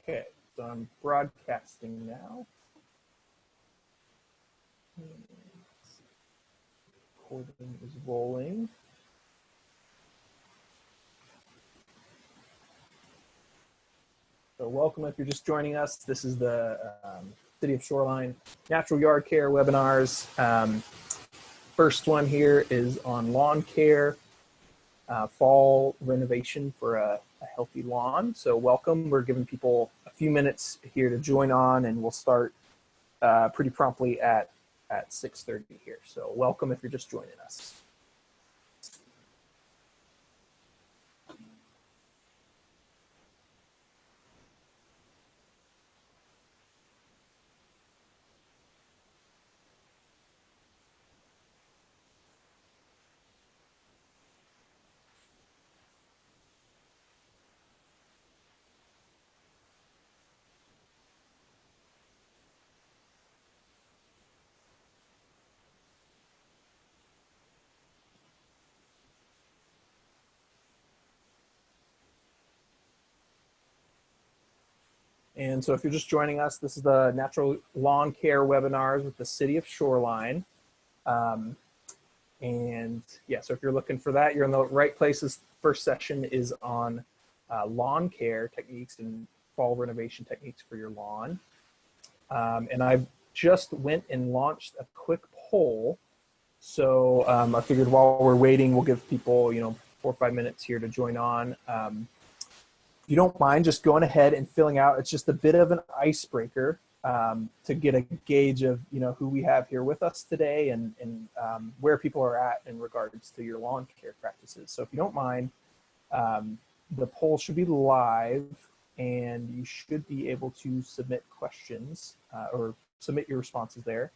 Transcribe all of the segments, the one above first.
Okay, so I'm broadcasting now. Recording is rolling. So welcome if you're just joining us. This is the City of Shoreline Natural Yard Care webinars. First one here is on lawn care, fall renovation for a healthy lawn. So welcome. We're giving people a few minutes here to join on, and we'll start pretty promptly at 6:30 here. So welcome if you're just joining us. And so if you're just joining us, this is the natural lawn care webinars with the City of Shoreline. And yeah, so if you're looking for that, you're in the right places. First session is on lawn care techniques and fall renovation techniques for your lawn. And I've just went and launched a quick poll. So I figured while we're waiting, we'll give people, 4 or 5 minutes here to join on. You don't mind just going ahead and filling out. It's just a bit of an icebreaker to get a gauge of who we have here with us today and where people are at in regards to your lawn care practices. So if you don't mind, the poll should be live and you should be able to submit questions or submit your responses there.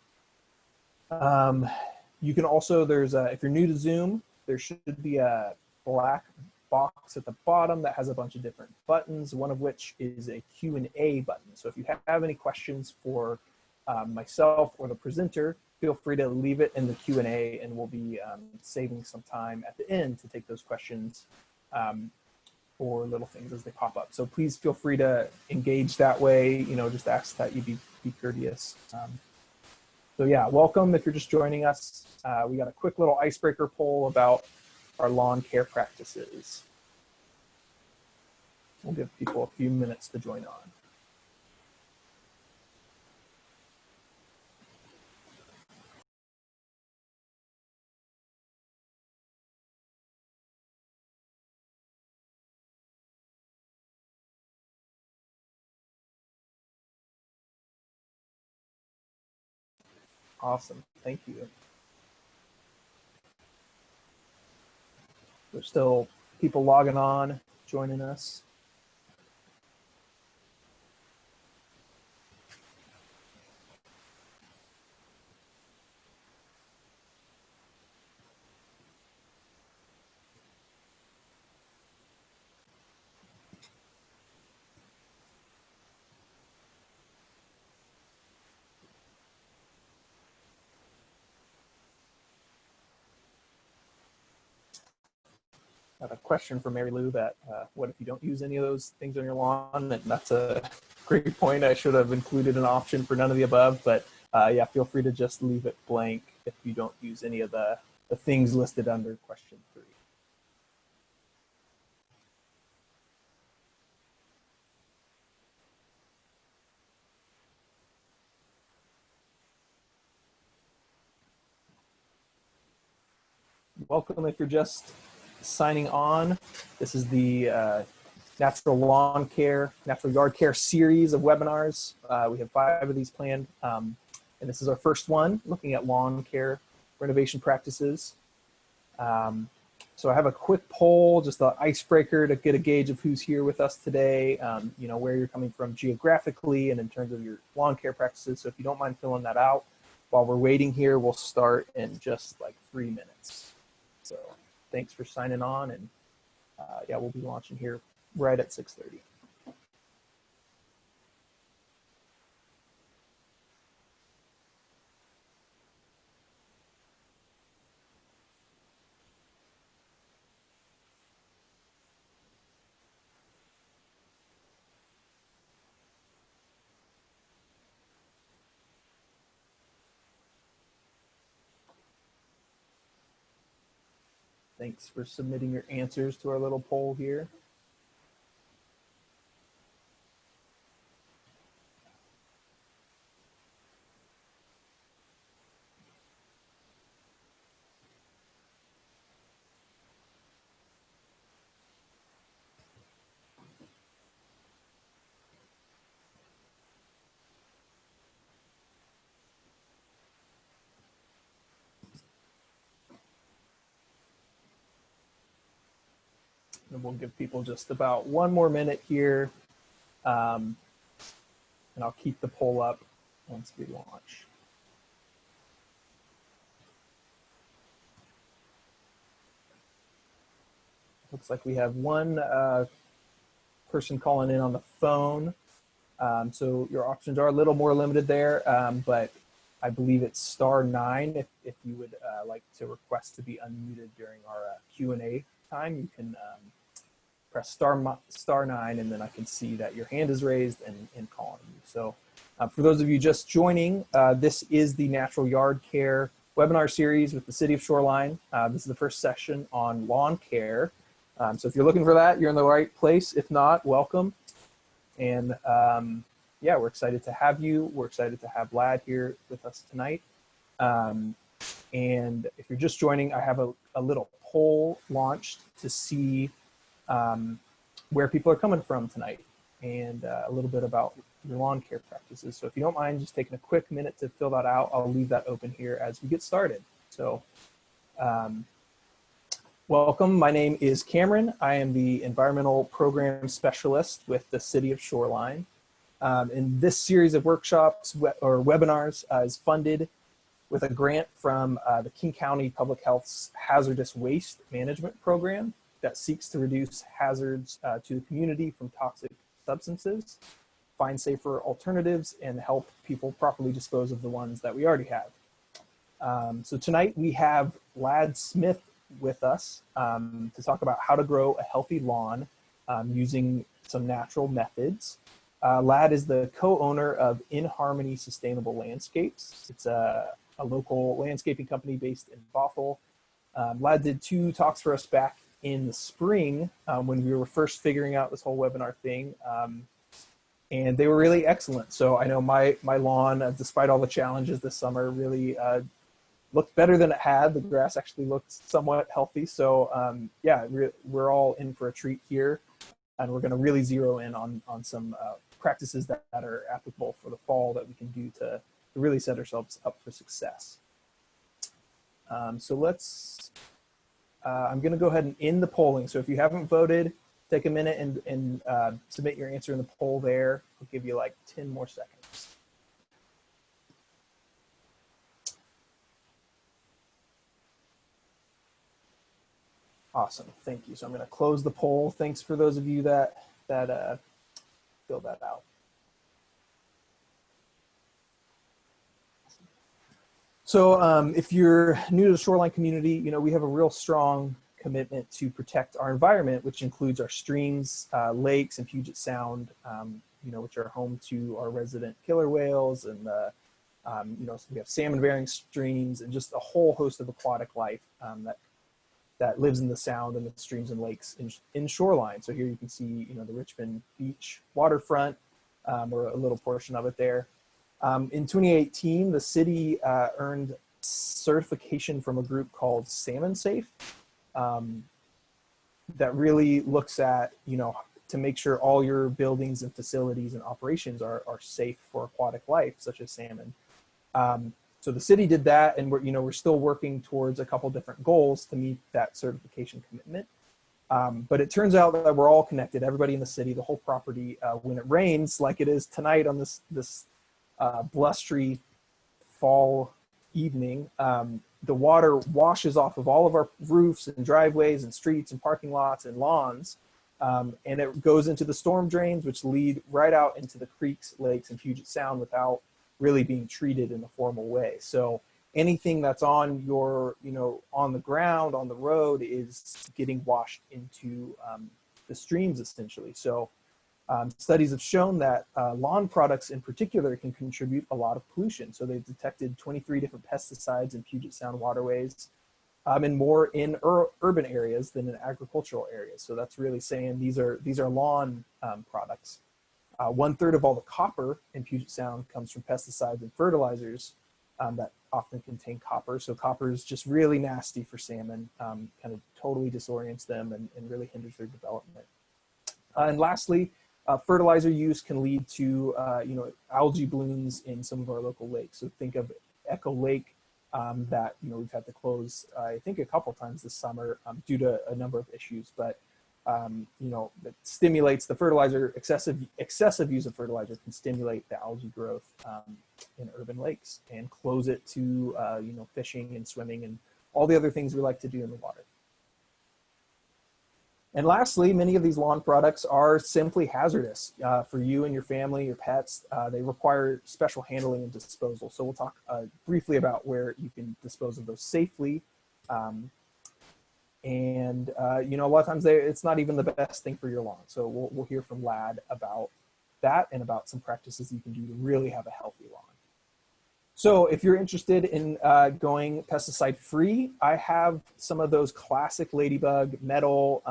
You can also, if you're new to Zoom, there should be a black box at the bottom that has a bunch of different buttons, one of which is a Q&A button. So if you have any questions for myself or the presenter, feel free to leave it in the Q&A, and we'll be saving some time at the end to take those questions for little things as they pop up. So please feel free to engage that way, just ask that you be courteous. So yeah, welcome if you're just joining us. We got a quick little icebreaker poll about our lawn care practices. We'll give people a few minutes to join on. Awesome, thank you. There's still people logging on, joining us. I have a question for Mary Lou that what if you don't use any of those things on your lawn? And that's a great point. I should have included an option for none of the above, but yeah, feel free to just leave it blank if you don't use any of the things listed under question 3. Welcome if you're just signing on. This is the natural lawn care, natural yard care series of webinars. We have 5 of these planned, and this is our first one looking at lawn care renovation practices. So I have a quick poll, just the icebreaker to get a gauge of who's here with us today, where you're coming from geographically and in terms of your lawn care practices. So if you don't mind filling that out while we're waiting here, we'll start in just like 3 minutes. So thanks for signing on, and yeah, we'll be launching here right at 6:30. Thanks for submitting your answers to our little poll here. And we'll give people just about one more minute here. And I'll keep the poll up once we launch. Looks like we have one person calling in on the phone. So your options are a little more limited there, but I believe it's *9 if you would like to request to be unmuted during our Q&A time. You can press *9, and then I can see that your hand is raised and call on you. So for those of you just joining, this is the Natural Yard Care webinar series with the City of Shoreline. This is the first session on lawn care. So if you're looking for that, you're in the right place. If not, welcome. And yeah, we're excited to have you. We're excited to have Lad here with us tonight. And if you're just joining, I have a little poll launched to see where people are coming from tonight and a little bit about your lawn care practices. So if you don't mind just taking a quick minute to fill that out, I'll leave that open here as we get started. So welcome, my name is Cameron. I am the Environmental Program Specialist with the City of Shoreline. And this series of workshops or webinars is funded with a grant from the King County Public Health's Hazardous Waste Management Program that seeks to reduce hazards to the community from toxic substances, find safer alternatives, and help people properly dispose of the ones that we already have. So tonight we have Lad Smith with us to talk about how to grow a healthy lawn using some natural methods. Lad is the co-owner of In Harmony Sustainable Landscapes. It's a local landscaping company based in Bothell. Lad did 2 talks for us back in the spring when we were first figuring out this whole webinar thing. And they were really excellent. So I know my lawn, despite all the challenges this summer, really looked better than it had. The grass actually looked somewhat healthy. So yeah, we're all in for a treat here. And we're gonna really zero in on some practices that are applicable for the fall that we can do to really set ourselves up for success. So let's, I'm gonna go ahead and end the polling. So if you haven't voted, take a minute and submit your answer in the poll there. I'll give you like 10 more seconds. Awesome, thank you. So I'm gonna close the poll. Thanks for those of you that filled that out. So if you're new to the shoreline community, you know, we have a real strong commitment to protect our environment, which includes our streams, lakes, and Puget Sound, you know, which are home to our resident killer whales, and you know, so we have salmon-bearing streams and just a whole host of aquatic life that lives in the sound and the streams and lakes in shoreline. So here you can see, you know, the Richmond Beach waterfront, or a little portion of it there. In 2018, the city earned certification from a group called Salmon Safe that really looks at, you know, to make sure all your buildings and facilities and operations are safe for aquatic life, such as salmon. So the city did that, and we're still working towards a couple different goals to meet that certification commitment. But it turns out that we're all connected, everybody in the city, the whole property. When it rains, like it is tonight on this blustery fall evening, the water washes off of all of our roofs and driveways and streets and parking lots and lawns, and it goes into the storm drains, which lead right out into the creeks, lakes, and Puget Sound without really being treated in a formal way. So anything that's on your, you know, on the ground, on the road, is getting washed into the streams essentially. So studies have shown that lawn products in particular can contribute a lot of pollution. So they've detected 23 different pesticides in Puget Sound waterways. and more in urban areas than in agricultural areas. So that's really saying these are lawn products. 1/3 of all the copper in Puget Sound comes from pesticides and fertilizers that often contain copper. So copper is just really nasty for salmon, kind of totally disorients them and really hinders their development. And lastly, fertilizer use can lead to algae blooms in some of our local lakes. So think of Echo Lake that we've had to close I think a couple times this summer due to a number of issues, but that stimulates the fertilizer. Excessive use of fertilizer can stimulate the algae growth in urban lakes and close it to fishing and swimming and all the other things we like to do in the water. And lastly, many of these lawn products are simply hazardous for you and your family, your pets. They require special handling and disposal. So we'll talk briefly about where you can dispose of those safely. A lot of times it's not even the best thing for your lawn. So we'll hear from Lad about that and about some practices you can do to really have a healthy lawn. So if you're interested in going pesticide free, I have some of those classic ladybug metal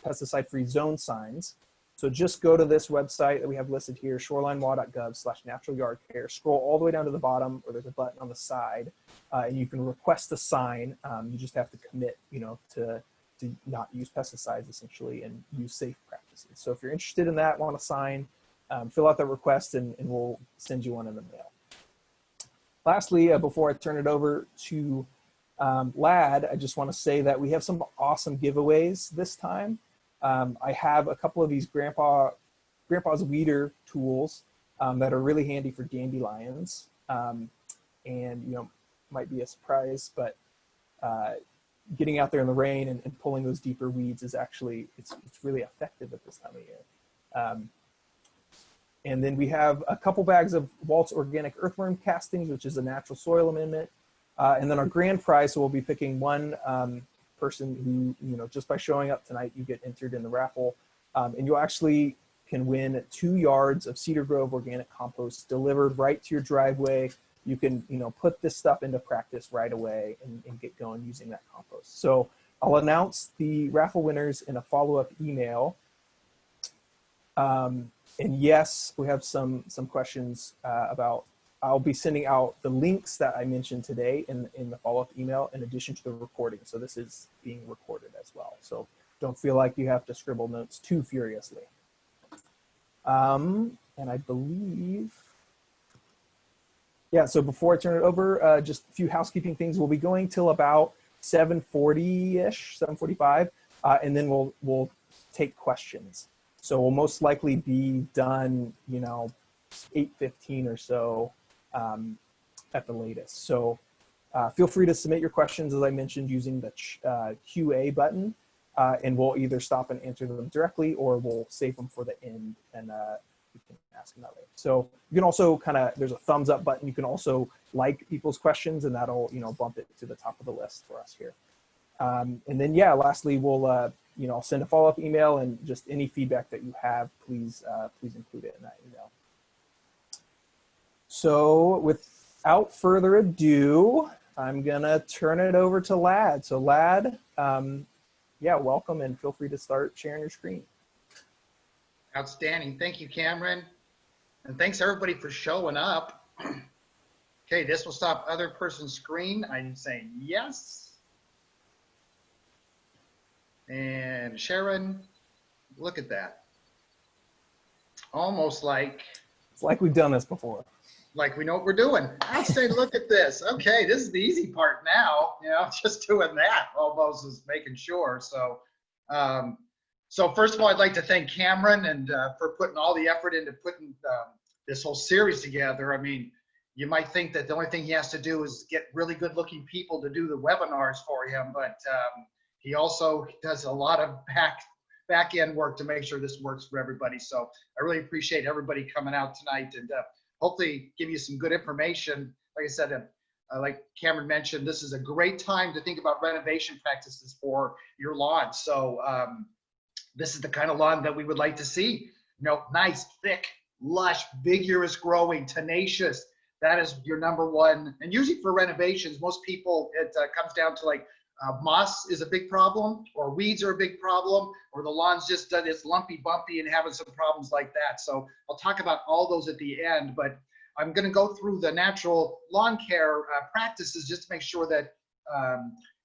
pesticide free zone signs. So just go to this website that we have listed here, shorelinewa.gov/natural-yard-care. Scroll all the way down to the bottom, or there's a button on the side, and you can request a sign. You just have to commit, to not use pesticides essentially and use safe practices. So if you're interested in that, want a sign, fill out that request, and we'll send you one in the mail. Lastly, before I turn it over to Lad, I just want to say that we have some awesome giveaways this time. I have a couple of these Grandpa's weeder tools that are really handy for dandelions, might be a surprise, but getting out there in the rain and pulling those deeper weeds is actually it's really effective at this time of year. And then we have a couple bags of Walt's Organic Earthworm Castings, which is a natural soil amendment. And then our grand prize, so we'll be picking one person who, just by showing up tonight, you get entered in the raffle. And you actually can win 2 yards of Cedar Grove organic compost delivered right to your driveway. You can, put this stuff into practice right away and get going using that compost. So I'll announce the raffle winners in a follow-up email. And yes, we have some questions about, I'll be sending out the links that I mentioned today in the follow-up email in addition to the recording. So this is being recorded as well. So don't feel like you have to scribble notes too furiously. And I believe, yeah, so before I turn it over, just a few housekeeping things. We'll be going till about 7:40-ish, 7:45, and then we'll take questions. So we'll most likely be done, 8:15 or so at the latest. So feel free to submit your questions, as I mentioned, using the QA button, and we'll either stop and answer them directly, or we'll save them for the end and you can ask them that way. So you can also there's a thumbs up button. You can also like people's questions, and that'll bump it to the top of the list for us here. And then lastly, we'll I'll send a follow-up email, and just any feedback that you have, please include it in that email. So without further ado, I'm gonna turn it over to Lad. So Lad, welcome, and feel free to start sharing your screen. Outstanding. Thank you, Cameron. And thanks everybody for showing up. Okay, this will stop other person's screen. I'm saying yes. And Sharon, look at that. Almost like. It's like we've done this before. Like we know what we're doing. I'd say, look at this. Okay, this is the easy part now. Just doing that almost is making sure. So, so first of all, I'd like to thank Cameron and for putting all the effort into putting this whole series together. I mean, you might think that the only thing he has to do is get really good-looking people to do the webinars for him, but he also does a lot of back-end work to make sure this works for everybody. So I really appreciate everybody coming out tonight, and hopefully give you some good information. Like I said, like Cameron mentioned, this is a great time to think about renovation practices for your lawn. So this is the kind of lawn that we would like to see. Nice, thick, lush, vigorous growing, tenacious. That is your number one. And usually for renovations, most people, it comes down to like moss is a big problem, or weeds are a big problem, or the lawn's just it's lumpy, bumpy, and having some problems like that. So I'll talk about all those at the end, but I'm going to go through the natural lawn care practices just to make sure that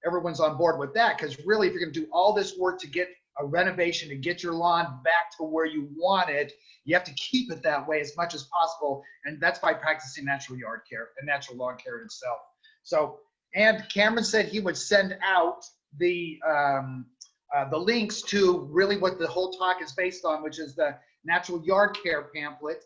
everyone's on board with that. Because really, if you're going to do all this work to get a renovation, to get your lawn back to where you want it, you have to keep it that way as much as possible. And that's by practicing natural yard care and natural lawn care itself. So, and Cameron said he would send out the links to really what the whole talk is based on, which is the natural yard care pamphlet.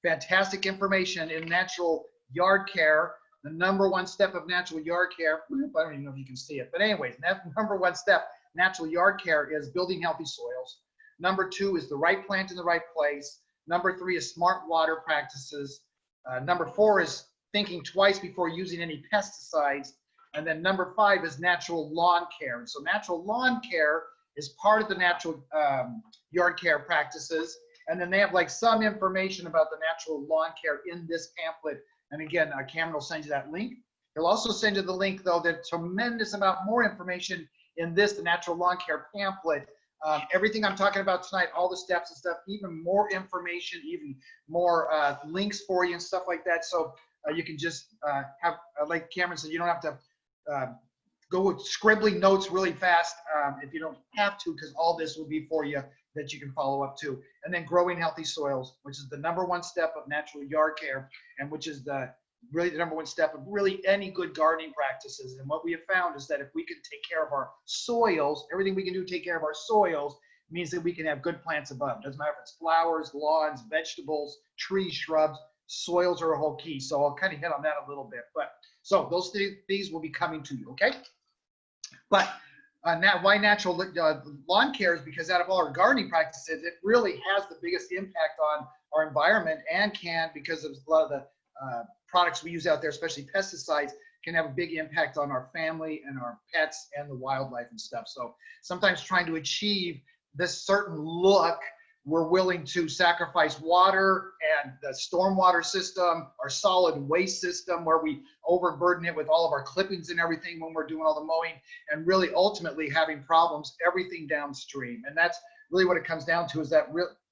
Fantastic information in natural yard care. The #1 step of natural yard care. I don't even know if you can see it, but anyways, that #1 step, natural yard care, is building healthy soils. #2 is the right plant in the right place. #3 is smart water practices. #4 is thinking twice before using any pesticides. And then #5 is natural lawn care. And so natural lawn care is part of the natural yard care practices. And then they have like some information about the natural lawn care in this pamphlet. And again, Cameron will send you that link. He'll also send you the link, though, that tremendous amount more information in this, the natural lawn care pamphlet. Everything I'm talking about tonight, all the steps and stuff, even more information, even more links for you and stuff like that. So you can just have, like Cameron said, you don't have to go with scribbling notes really fast if you don't have to, because all this will be for you that you can follow up to. And then growing healthy soils, which is the #1 step of natural yard care, and which is really the #1 step of really any good gardening practices. And what we have found is that if we can take care of our soils, everything we can do to take care of our soils means that we can have good plants above. Doesn't matter if it's flowers, lawns, vegetables, trees, shrubs, soils are a whole key. So I'll kind of hit on that a little bit. But so those things will be coming to you, okay? But why natural lawn care is because out of all our gardening practices, it really has the biggest impact on our environment, and can, because of a lot of the products we use out there, especially pesticides, can have a big impact on our family and our pets and the wildlife and stuff. So sometimes trying to achieve this certain look, we're willing to sacrifice water and the stormwater system, our solid waste system, where we overburden it with all of our clippings and everything when we're doing all the mowing, and really ultimately having problems everything downstream. And that's really what it comes down to, is that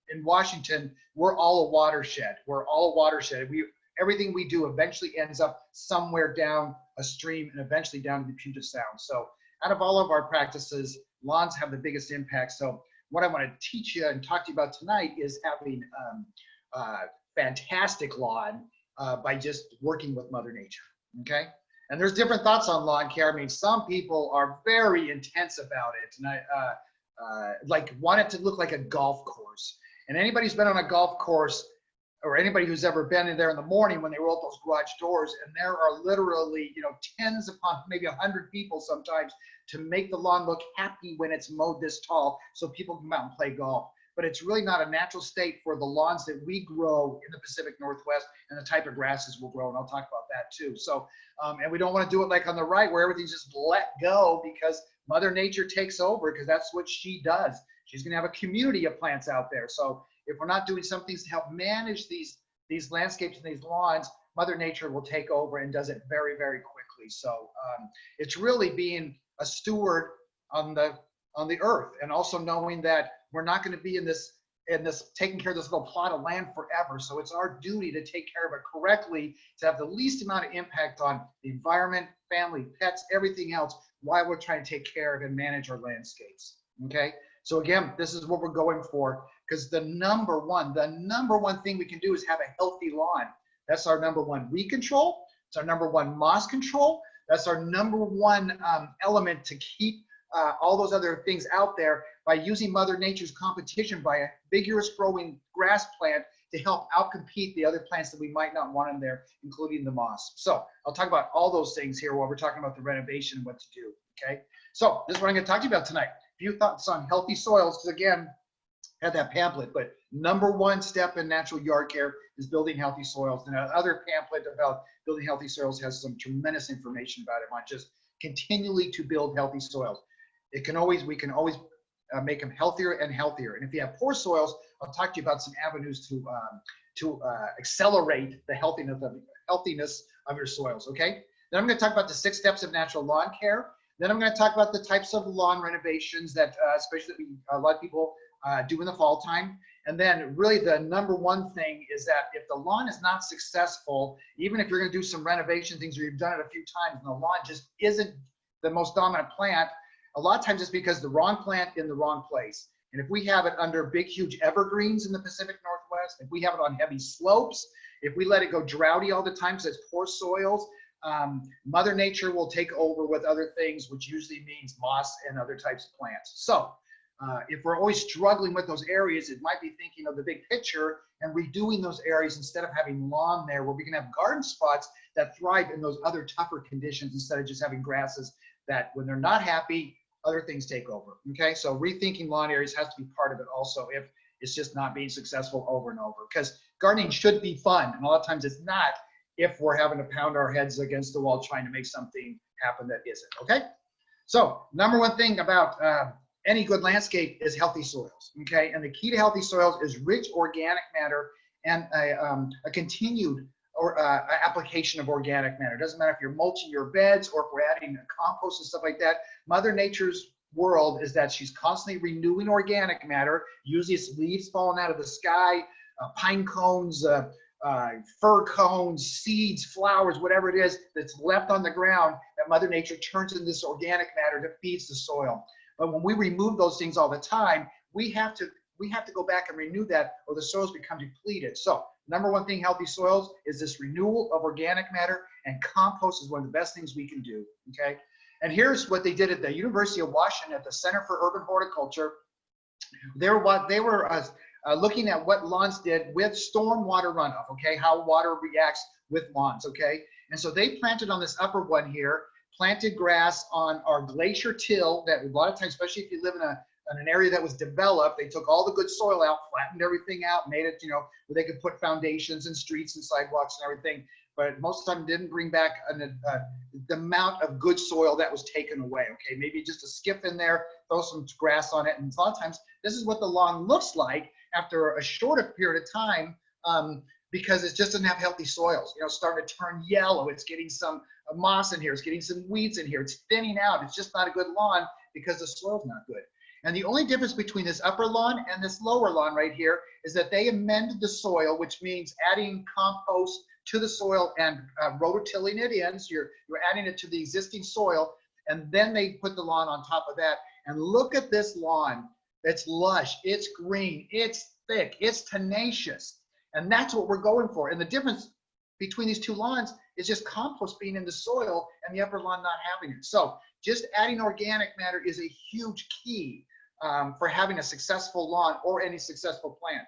in Washington, we're all a watershed. We're all a watershed. Everything we do eventually ends up somewhere down a stream and eventually down to the Puget Sound. So out of all of our practices, lawns have the biggest impact. So what I want to teach you and talk to you about tonight is having fantastic lawn by just working with Mother Nature, okay? And there's different thoughts on lawn care. I mean, some people are very intense about it, and like want it to look like a golf course. And anybody who's been on a golf course, or anybody who's ever been in there in the morning when they roll up those garage doors, and there are literally, tens upon maybe 100 people sometimes to make the lawn look happy when it's mowed this tall, so people can come out and play golf. But it's really not a natural state for the lawns that we grow in the Pacific Northwest, and the type of grasses we'll grow, and I'll talk about that too. So, and we don't want to do it like on the right, where everything's just let go because Mother Nature takes over, because that's what she does. She's going to have a community of plants out there. So if we're not doing some things to help manage these landscapes and these lawns, Mother Nature will take over and does it very, very quickly. So it's really being a steward on the earth, and also knowing that we're not going to be in this taking care of this little plot of land forever. So it's our duty to take care of it correctly, to have the least amount of impact on the environment, family, pets, everything else, while we're trying to take care of and manage our landscapes. Okay. So again, this is what we're going for, because the number one thing we can do is have a healthy lawn. That's our #1 weed control. It's our #1 moss control. That's our #1 element to keep all those other things out there, by using Mother Nature's competition by a vigorous growing grass plant to help outcompete the other plants that we might not want in there, including the moss. So I'll talk about all those things here while we're talking about the renovation and what to do. Okay. So this is what I'm going to talk to you about tonight. A few thoughts on healthy soils, because again, I had that pamphlet, but #1 step in natural yard care is building healthy soils. And another pamphlet about building healthy soils has some tremendous information about it, on just continually to build healthy soils. We can always make them healthier and healthier. And if you have poor soils, I'll talk to you about some avenues to accelerate the healthiness of your soils. Okay. Then I'm going to talk about the 6 steps of natural lawn care. Then I'm going to talk about the types of lawn renovations that, especially a lot of people do in the fall time. And then really the number one thing is that if the lawn is not successful, even if you're going to do some renovation things or you've done it a few times and the lawn just isn't the most dominant plant, a lot of times it's because the wrong plant in the wrong place. And if we have it under big, huge evergreens in the Pacific Northwest, if we have it on heavy slopes, if we let it go droughty all the time, so it's poor soils, Mother Nature will take over with other things, which usually means moss and other types of plants. So if we're always struggling with those areas, it might be thinking of the big picture and redoing those areas instead of having lawn there where we can have garden spots that thrive in those other tougher conditions instead of just having grasses that when they're not happy, other things take over. Okay, so rethinking lawn areas has to be part of it also if it's just not being successful over and over, because gardening should be fun, and a lot of times it's not if we're having to pound our heads against the wall trying to make something happen that isn't. Okay, so number one thing about any good landscape is healthy soils. Okay, and the key to healthy soils is rich organic matter and a continued application of organic matter. It doesn't matter if you're mulching your beds or if we're adding compost and stuff like that. Mother Nature's world is that she's constantly renewing organic matter. Usually it's leaves falling out of the sky, pine cones, fir cones, seeds, flowers, whatever it is that's left on the ground that Mother Nature turns into this organic matter that feeds the soil. But when we remove those things all the time, we have to go back and renew that or the soils become depleted. So number one thing, healthy soils, is this renewal of organic matter, and compost is one of the best things we can do, okay? And here's what they did at the University of Washington at the Center for Urban Horticulture. They were looking at what lawns did with stormwater runoff, okay, how water reacts with lawns, okay? And so they planted on this upper one here, planted grass on our glacier till that a lot of times, especially if you live in an area that was developed, they took all the good soil out, flattened everything out, made it, where they could put foundations and streets and sidewalks and everything. But most of the time didn't bring back the amount of good soil that was taken away. Okay, maybe just a skiff in there, throw some grass on it. And a lot of times this is what the lawn looks like after a shorter period of time because it just doesn't have healthy soils. It's starting to turn yellow. It's getting some moss in here. It's getting some weeds in here. It's thinning out. It's just not a good lawn because the soil's not good. And the only difference between this upper lawn and this lower lawn right here is that they amended the soil, which means adding compost to the soil and rototilling it in. So you're adding it to the existing soil, and then they put the lawn on top of that. And look at this lawn. It's lush, it's green, it's thick, it's tenacious. And that's what we're going for. And the difference between these two lawns is just compost being in the soil and the upper lawn not having it. So just adding organic matter is a huge key for having a successful lawn or any successful plant.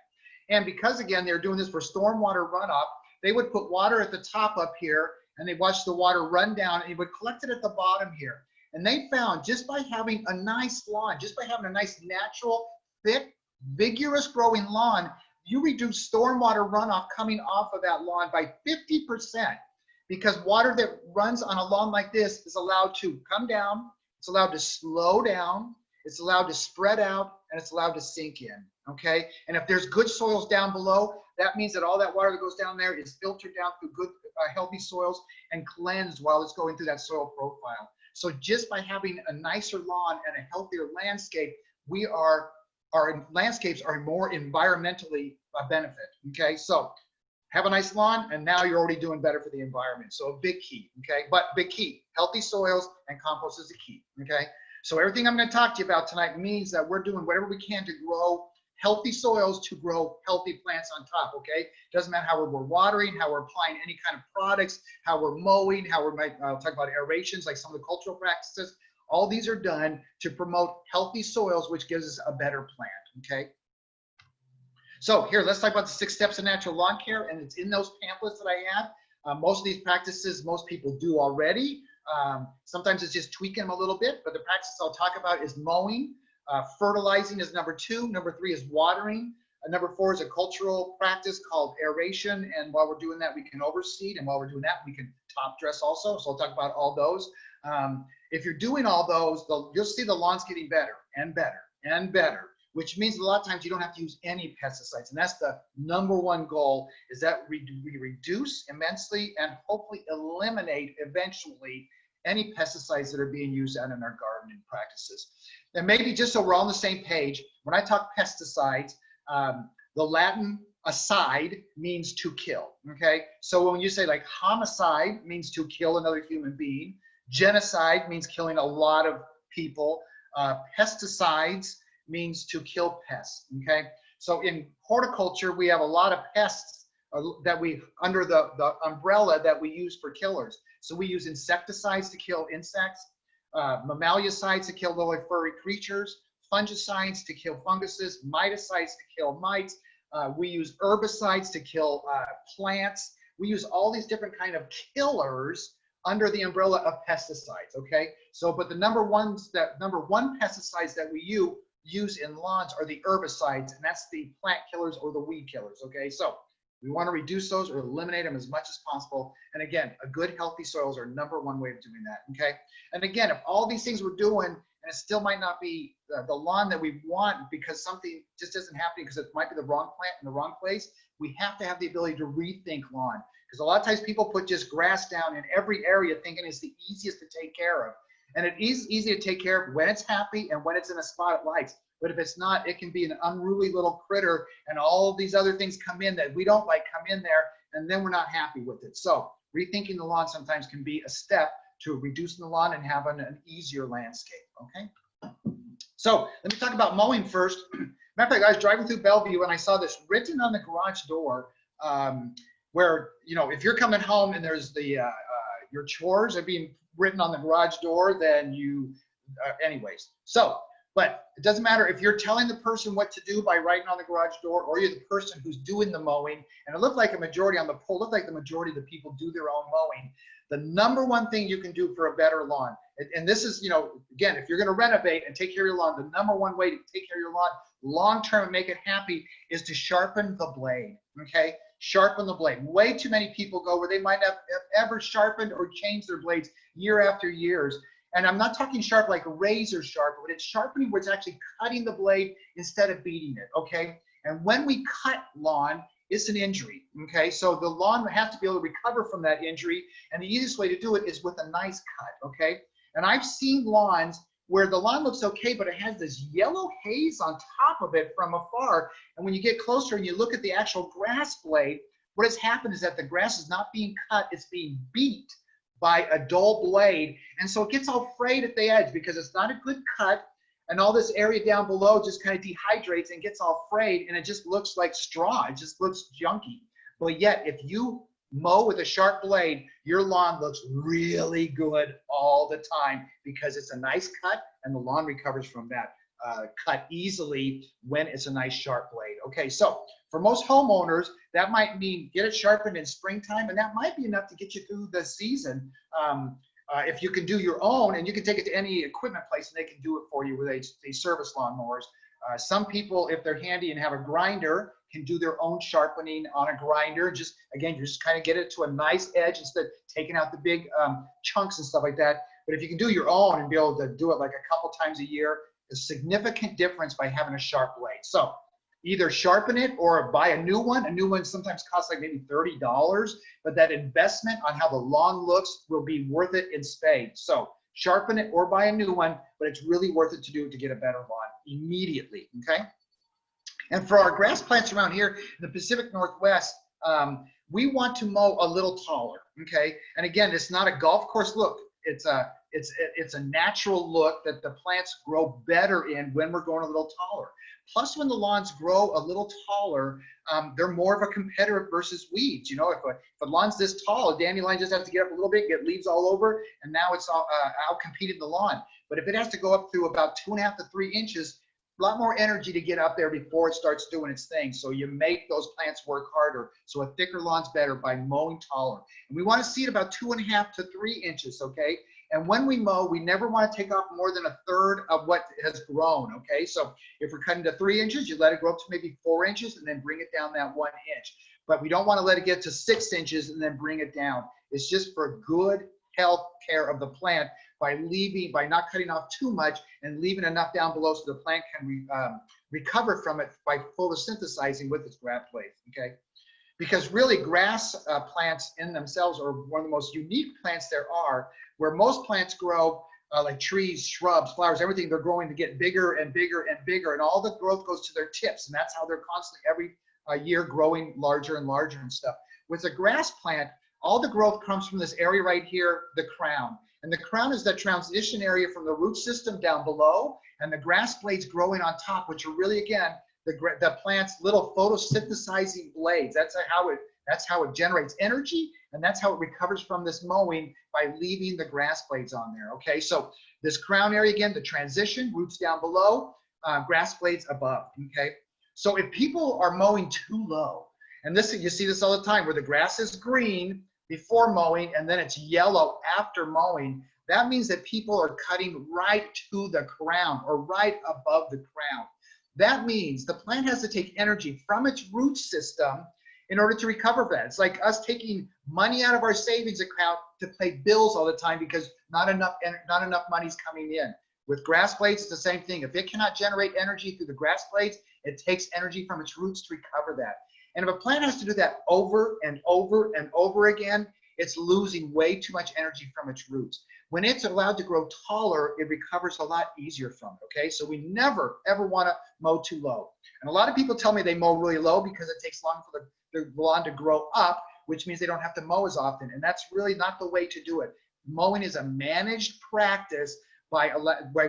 And because, again, they're doing this for stormwater runoff, they would put water at the top up here, and they watch the water run down, and they would collect it at the bottom here. And they found just by having a nice lawn, just by having a nice natural, thick, vigorous growing lawn, you reduce stormwater runoff coming off of that lawn by 50%, because water that runs on a lawn like this is allowed to come down, it's allowed to slow down, it's allowed to spread out, and it's allowed to sink in, okay? And if there's good soils down below, that means that all that water that goes down there is filtered down through good, healthy soils and cleansed while it's going through that soil profile. So just by having a nicer lawn and a healthier landscape, our landscapes are more environmentally a benefit, okay? So have a nice lawn, and now you're already doing better for the environment. So a big key, okay? But big key, healthy soils and compost is the key, okay? So everything I'm going to talk to you about tonight means that we're doing whatever we can to grow healthy soils to grow healthy plants on top, okay? Doesn't matter how we're watering, how we're applying any kind of products, how we're mowing, how we're I'll talk about aerations, like some of the cultural practices. All these are done to promote healthy soils, which gives us a better plant, okay? So here, let's talk about the 6 steps of natural lawn care, and it's in those pamphlets that I have. Most of these practices, most people do already. Sometimes it's just tweaking them a little bit, but the practice I'll talk about is mowing. Fertilizing is number 2. Number 3 is watering. Number 4 is a cultural practice called aeration. And while we're doing that, we can overseed. And while we're doing that, we can top dress also. So I'll talk about all those. If you're doing all those, you'll see the lawn's getting better and better and better, which means a lot of times you don't have to use any pesticides. And that's the number one goal, is that we reduce immensely and hopefully eliminate eventually any pesticides that are being used out in our gardening practices. And maybe just so we're all on the same page, when I talk pesticides, the Latin aside means to kill, okay? So when you say like homicide means to kill another human being, genocide means killing a lot of people, pesticides means to kill pests, okay? So in horticulture, we have a lot of pests that we, under the umbrella that we use for killers. So we use insecticides to kill insects, mammaliicides to kill little furry creatures, fungicides to kill funguses, miticides to kill mites. We use herbicides to kill plants. We use all these different kind of killers under the umbrella of pesticides, okay? So, but the number one pesticides that we use in lawns are the herbicides, and that's the plant killers or the weed killers, okay? So we want to reduce those or eliminate them as much as possible. And again, a good healthy soil is our number one way of doing that, okay? And again, if all these things we're doing and it still might not be the lawn that we want because something just isn't happening because it might be the wrong plant in the wrong place, we have to have the ability to rethink lawn. Because a lot of times people put just grass down in every area thinking it's the easiest to take care of. And it is easy to take care of when it's happy and when it's in a spot it likes. But if it's not, it can be an unruly little critter and all of these other things come in that we don't like come in there, and then we're not happy with it. So rethinking the lawn sometimes can be a step to reducing the lawn and having an easier landscape, okay? So let me talk about mowing first. Matter of fact, I was driving through Bellevue and I saw this written on the garage door where, you know, if you're coming home and there's the, your chores are being written on the garage door, then you, anyways. So, but it doesn't matter if you're telling the person what to do by writing on the garage door, or you're the person who's doing the mowing, and it looked like a majority on the poll, looked like the majority of the people do their own mowing. The number one thing you can do for a better lawn, and this is, you know, again, if you're going to renovate and take care of your lawn, the number one way to take care of your lawn long-term and make it happy is to sharpen the blade, okay? Sharpen the blade. Way too many people go where they might not have ever sharpened or changed their blades year after years. And I'm not talking sharp like a razor sharp, but it's sharpening where it's actually cutting the blade instead of beating it, okay? And when we cut lawn, it's an injury, okay? So the lawn has to be able to recover from that injury, and the easiest way to do it is with a nice cut, okay? And I've seen lawns where the lawn looks okay, but it has this yellow haze on top of it from afar. And when you get closer and you look at the actual grass blade, what has happened is that the grass is not being cut, it's being beat by a dull blade. And so it gets all frayed at the edge because it's not a good cut, and all this area down below just kind of dehydrates and gets all frayed, and it just looks like straw. It just looks junky. But yet, if you mow with a sharp blade, your lawn looks really good all the time because it's a nice cut and the lawn recovers from that cut easily when it's a nice sharp blade. Okay, so for most homeowners, that might mean get it sharpened in springtime, and that might be enough to get you through the season. If you can do your own, and you can take it to any equipment place and they can do it for you where they service lawnmowers. Some people, if they're handy and have a grinder, can do their own sharpening on a grinder. Just, again, you just kind of get it to a nice edge instead of taking out the big chunks and stuff like that. But if you can do your own and be able to do it like a couple times a year, a significant difference by having a sharp blade. So either sharpen it or buy a new one. A new one sometimes costs like maybe $30, but that investment on how the lawn looks will be worth it in spades. So sharpen it or buy a new one, but it's really worth it to do to get a better lawn immediately, okay? And for our grass plants around here in the Pacific Northwest, we want to mow a little taller, okay? And again, it's not a golf course look. It's a natural look that the plants grow better in when we're going a little taller. Plus, when the lawns grow a little taller, they're more of a competitor versus weeds. You know, if a lawn's this tall, a dandelion just has to get up a little bit, get leaves all over, and now it's out competing the lawn. But if it has to go up through about 2.5 to 3 inches, a lot more energy to get up there before it starts doing its thing. So you make those plants work harder. So a thicker lawn's better by mowing taller. And we want to see it about 2.5 to 3 inches, okay? And when we mow, we never want to take off more than 1/3 of what has grown, okay? So if we're cutting to 3 inches, you let it grow up to maybe 4 inches and then bring it down that 1 inch. But we don't want to let it get to 6 inches and then bring it down. It's just for good health care of the plant by not cutting off too much and leaving enough down below so the plant can recover from it by photosynthesizing with its grass blades, okay? because really grass plants in themselves are one of the most unique plants there are, where most plants grow like trees, shrubs, flowers, everything, they're growing to get bigger and bigger and bigger, and all the growth goes to their tips, and that's how they're constantly every year growing larger and larger and stuff. With a grass plant, all the growth comes from this area right here, the crown. And the crown is the transition area from the root system down below, and the grass blades growing on top, which are really, again, the plant's little photosynthesizing blades. That's how it generates energy, and that's how it recovers from this mowing, by leaving the grass blades on there. Okay, so this crown area, again, the transition, roots down below, grass blades above. Okay, so if people are mowing too low, and this, you see this all the time, where the grass is green before mowing and then it's yellow after mowing, that means that people are cutting right to the crown or right above the crown. That means the plant has to take energy from its root system in order to recover that. It's like us taking money out of our savings account to pay bills all the time because not enough money's coming in. With grass blades, it's the same thing. If it cannot generate energy through the grass blades, it takes energy from its roots to recover that. And if a plant has to do that over and over and over again, it's losing way too much energy from its roots. When it's allowed to grow taller, it recovers a lot easier from it, okay? So we never, ever want to mow too low. And a lot of people tell me they mow really low because it takes long for the lawn to grow up, which means they don't have to mow as often. And that's really not the way to do it. Mowing is a managed practice by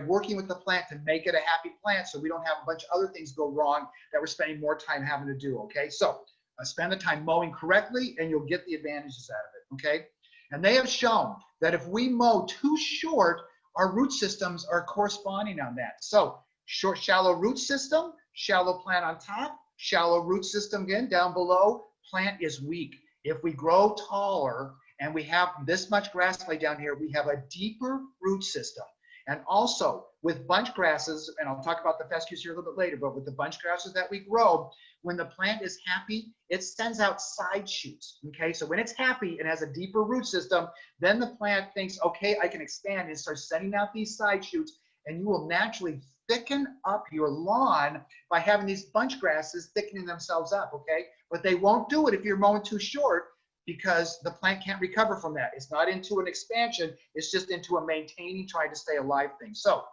working with the plant to make it a happy plant, so we don't have a bunch of other things go wrong that we're spending more time having to do, okay? So spend the time mowing correctly and you'll get the advantages out of it, okay? And they have shown that if we mow too short, our root systems are corresponding on that. So short, shallow root system, shallow plant on top, shallow root system again down below, plant is weak. If we grow taller and we have this much grass blade down here, we have a deeper root system. And also with bunch grasses, and I'll talk about the fescues here a little bit later, but with the bunch grasses that we grow, when the plant is happy, it sends out side shoots, okay? So when it's happy and has a deeper root system, then the plant thinks, okay, I can expand, and starts sending out these side shoots, and you will naturally thicken up your lawn by having these bunch grasses thickening themselves up, okay? But they won't do it if you're mowing too short, because the plant can't recover from that. It's not into an expansion, it's just into a maintaining, trying to stay alive thing. So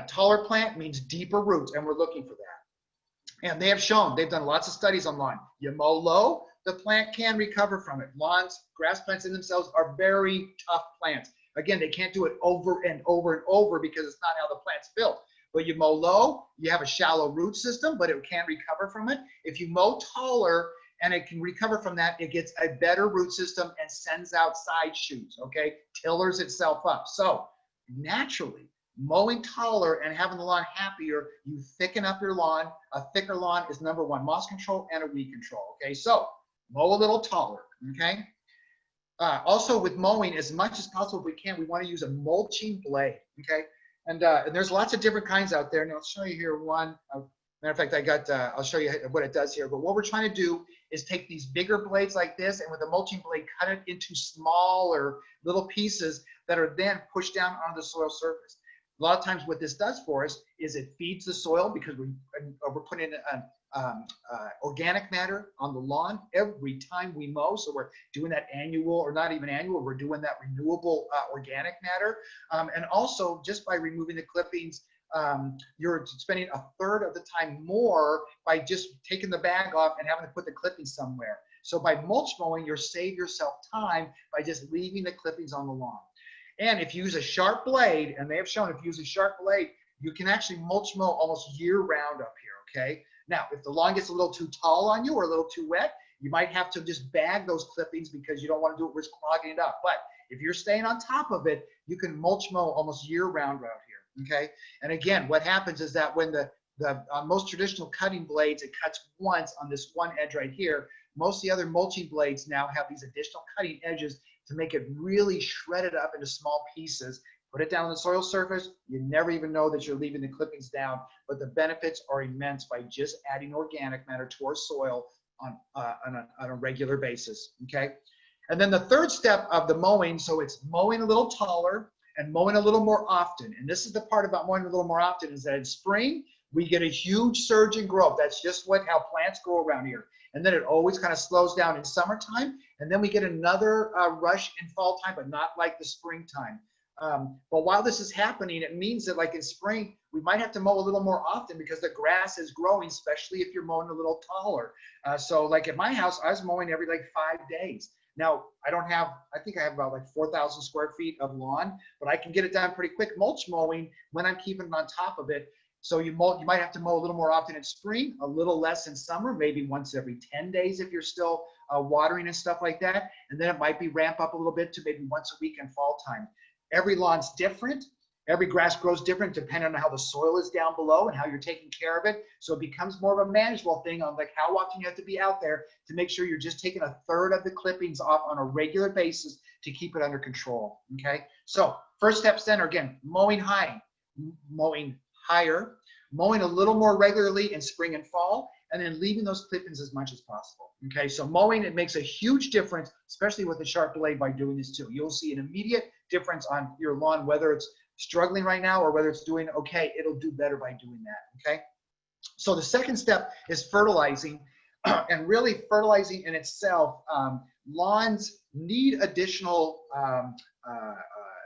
taller plant means deeper roots, and we're looking for that. And they have shown, they've done lots of studies on lawn. You mow low, the plant can recover from it. Lawns, grass plants in themselves are very tough plants. Again, they can't do it over and over and over because it's not how the plant's built. But you mow low, you have a shallow root system, but it can't recover from it. If you mow taller, and it can recover from that, it gets a better root system and sends out side shoots, okay? Tillers itself up. So naturally, mowing taller and having the lawn happier, you thicken up your lawn. A thicker lawn is number one, moss control and a weed control, okay? So mow a little taller, okay? Also with mowing, as much as possible if we can, we want to use a mulching blade, okay? And there's lots of different kinds out there, and I'll show you here one. Matter of fact, I'll show you what it does here. But what we're trying to do is take these bigger blades like this, and with a mulching blade, cut it into smaller little pieces that are then pushed down onto the soil surface. A lot of times what this does for us is it feeds the soil, because we're putting organic matter on the lawn every time we mow. So we're doing that annual, or not even annual, we're doing that renewable organic matter. And also just by removing the clippings, you're spending a third of the time more by just taking the bag off and having to put the clippings somewhere. So by mulch mowing, you save yourself time by just leaving the clippings on the lawn. And if you use a sharp blade, and they have shown if you use a sharp blade, you can actually mulch mow almost year round up here, okay? Now, if the lawn gets a little too tall on you or a little too wet, you might have to just bag those clippings because you don't want to do it where it's clogging it up. But if you're staying on top of it, you can mulch mow almost year round around here, okay? And again, what happens is that when the most traditional cutting blades, it cuts once on this one edge right here. Most of the other mulching blades now have these additional cutting edges to make it really shredded up into small pieces. Put it down on the soil surface. You never even know that you're leaving the clippings down, but the benefits are immense by just adding organic matter to our soil on a regular basis, okay? And then the third step of the mowing, so it's mowing a little taller and mowing a little more often. And this is the part about mowing a little more often, is that in spring, we get a huge surge in growth. That's just how plants grow around here. And then it always kind of slows down in summertime. And then we get another rush in fall time, but not like the springtime. But while this is happening, it means that like in spring, we might have to mow a little more often because the grass is growing, especially if you're mowing a little taller. So like at my house, I was mowing every like 5 days. Now, I think I have about like 4,000 square feet of lawn, but I can get it done pretty quick mulch mowing when I'm keeping it on top of it. So you might have to mow a little more often in spring, a little less in summer, maybe once every 10 days if you're still watering and stuff like that. And then it might be ramp up a little bit to maybe once a week in fall time. Every lawn's different. Every grass grows different depending on how the soil is down below and how you're taking care of it. So it becomes more of a manageable thing on like how often you have to be out there to make sure you're just taking a third of the clippings off on a regular basis to keep it under control, okay? So first steps then are, again, mowing high, mowing higher, mowing a little more regularly in spring and fall, and then leaving those clippings as much as possible, okay? So mowing, it makes a huge difference, especially with the sharp blade by doing this too. You'll see an immediate difference on your lawn, whether it's struggling right now or whether it's doing okay, it'll do better by doing that, okay? So the second step is fertilizing, and really fertilizing in itself, lawns need additional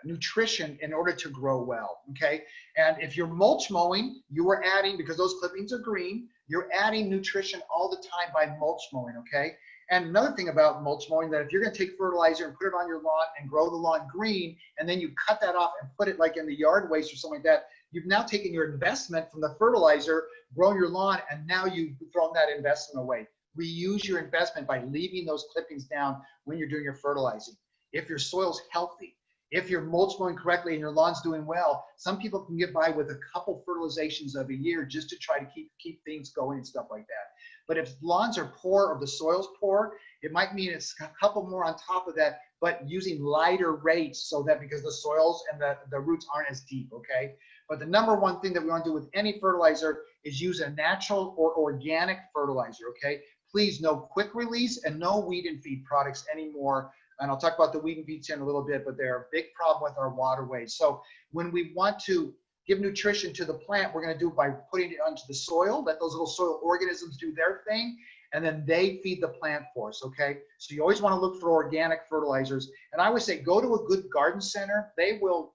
nutrition in order to grow well, okay? And if you're mulch mowing, you are adding, because those clippings are green, you're adding nutrition all the time by mulch mowing, okay? And another thing about mulch mowing, that if you're going to take fertilizer and put it on your lawn and grow the lawn green, and then you cut that off and put it like in the yard waste or something like that, you've now taken your investment from the fertilizer, grown your lawn, and now you've thrown that investment away. Reuse your investment by leaving those clippings down when you're doing your fertilizing. If your soil's healthy, if you're mulch mowing correctly and your lawn's doing well, some people can get by with a couple fertilizations of a year just to try to keep things going and stuff like that. But if lawns are poor or the soil's poor, it might mean it's a couple more on top of that, but using lighter rates so that because the soils and the roots aren't as deep, okay? But the number one thing that we want to do with any fertilizer is use a natural or organic fertilizer, okay? Please, no quick release and no weed and feed products anymore. And I'll talk about the weed and feeds in a little bit, but they're a big problem with our waterways. So when we want to give nutrition to the plant, we're going to do it by putting it onto the soil, let those little soil organisms do their thing, and then they feed the plant for us, okay? So you always want to look for organic fertilizers. And I would say go to a good garden center. They will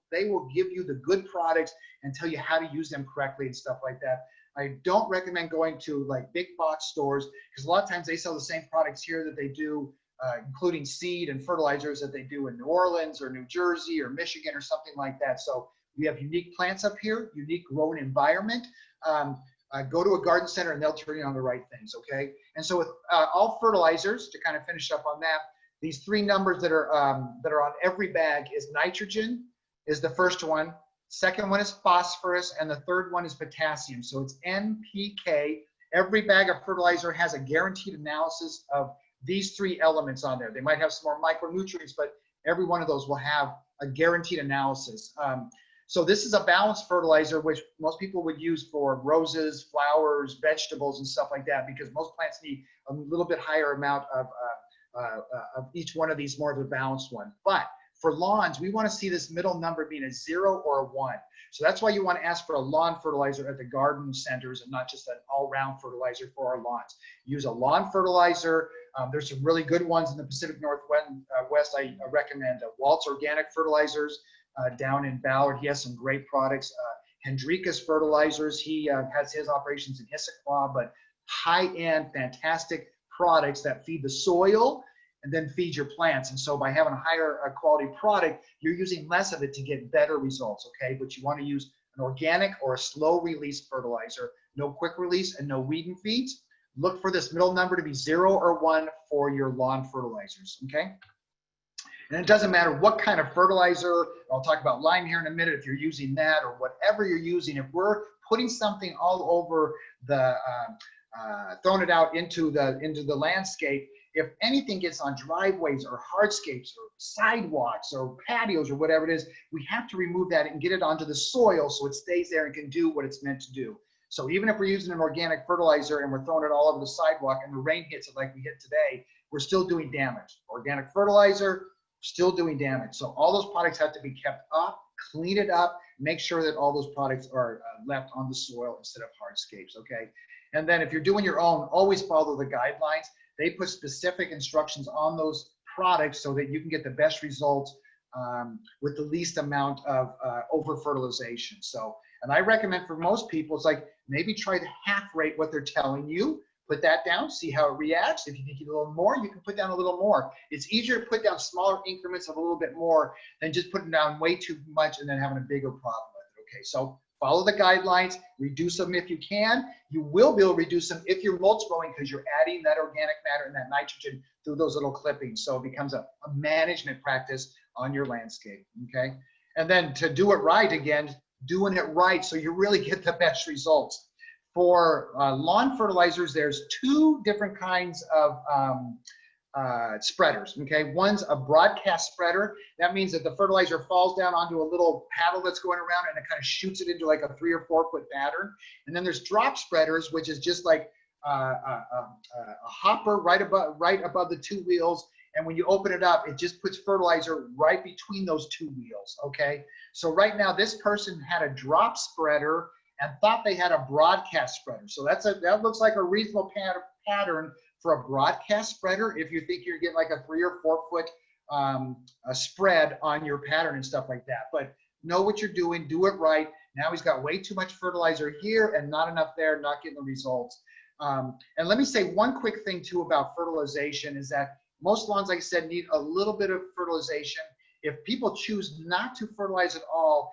give you the good products and tell you how to use them correctly and stuff like that. I don't recommend going to like big box stores because a lot of times they sell the same products here that they do, including seed and fertilizers that they do in New Orleans or New Jersey or Michigan or something like that. So we have unique plants up here, unique growing environment. Go to a garden center and they'll turn you on the right things, okay? And so with all fertilizers, to kind of finish up on that, these three numbers that are on every bag is nitrogen is the first one, second one is phosphorus, and the third one is potassium. So it's NPK. Every bag of fertilizer has a guaranteed analysis of these three elements on there. They might have some more micronutrients, but every one of those will have a guaranteed analysis. So this is a balanced fertilizer, which most people would use for roses, flowers, vegetables, and stuff like that, because most plants need a little bit higher amount of each one of these, more of a balanced one. But for lawns, we want to see this middle number being a 0 or a 1. So that's why you want to ask for a lawn fertilizer at the garden centers and not just an all-round fertilizer for our lawns. Use a lawn fertilizer. There's some really good ones in the Pacific Northwest. I recommend Walt's Organic Fertilizers down in Ballard. He has some great products. Hendrika's Fertilizers. He has his operations in Issaquah, but high-end, fantastic products that feed the soil and then feed your plants. And so by having a higher quality product, you're using less of it to get better results, okay? But you want to use an organic or a slow release fertilizer, no quick release and no weed and feeds. Look for this middle number to be 0 or 1 for your lawn fertilizers, okay? And it doesn't matter what kind of fertilizer, I'll talk about lime here in a minute, if you're using that or whatever you're using, if we're putting something all over the, throwing it out into the landscape, if anything gets on driveways or hardscapes or sidewalks or patios or whatever it is, we have to remove that and get it onto the soil so it stays there and can do what it's meant to do. So even if we're using an organic fertilizer and we're throwing it all over the sidewalk and the rain hits it like we hit today, we're still doing damage. Organic fertilizer, still doing damage. So all those products have to be kept up, clean it up, make sure that all those products are left on the soil instead of hardscapes, okay? And then if you're doing your own, always follow the guidelines. They put specific instructions on those products so that you can get the best results with the least amount of over-fertilization. So, and I recommend for most people, it's like maybe try to half rate what they're telling you, put that down, see how it reacts. If you think you need a little more, you can put down a little more. It's easier to put down smaller increments of a little bit more than just putting down way too much and then having a bigger problem with it, okay? So follow the guidelines, reduce them if you can. You will be able to reduce them if you're mulch mowing because you're adding that organic matter and that nitrogen through those little clippings. So it becomes a management practice on your landscape, okay? And then to do it right, again, doing it right so you really get the best results. For lawn fertilizers, there's two different kinds of spreaders, okay? One's a broadcast spreader. That means that the fertilizer falls down onto a little paddle that's going around and it kind of shoots it into like a 3 or 4 foot pattern. And then there's drop spreaders, which is just like a hopper right above the 2 wheels. And when you open it up, it just puts fertilizer right between those 2 wheels, okay? So right now, this person had a drop spreader and thought they had a broadcast spreader. So that looks like a reasonable pattern for a broadcast spreader if you think you're getting like a 3 or 4 foot a spread on your pattern and stuff like that. But know what you're doing, do it right. Now he's got way too much fertilizer here and not enough there, not getting the results. And let me say one quick thing too about fertilization is that most lawns, like I said, need a little bit of fertilization. If people choose not to fertilize at all,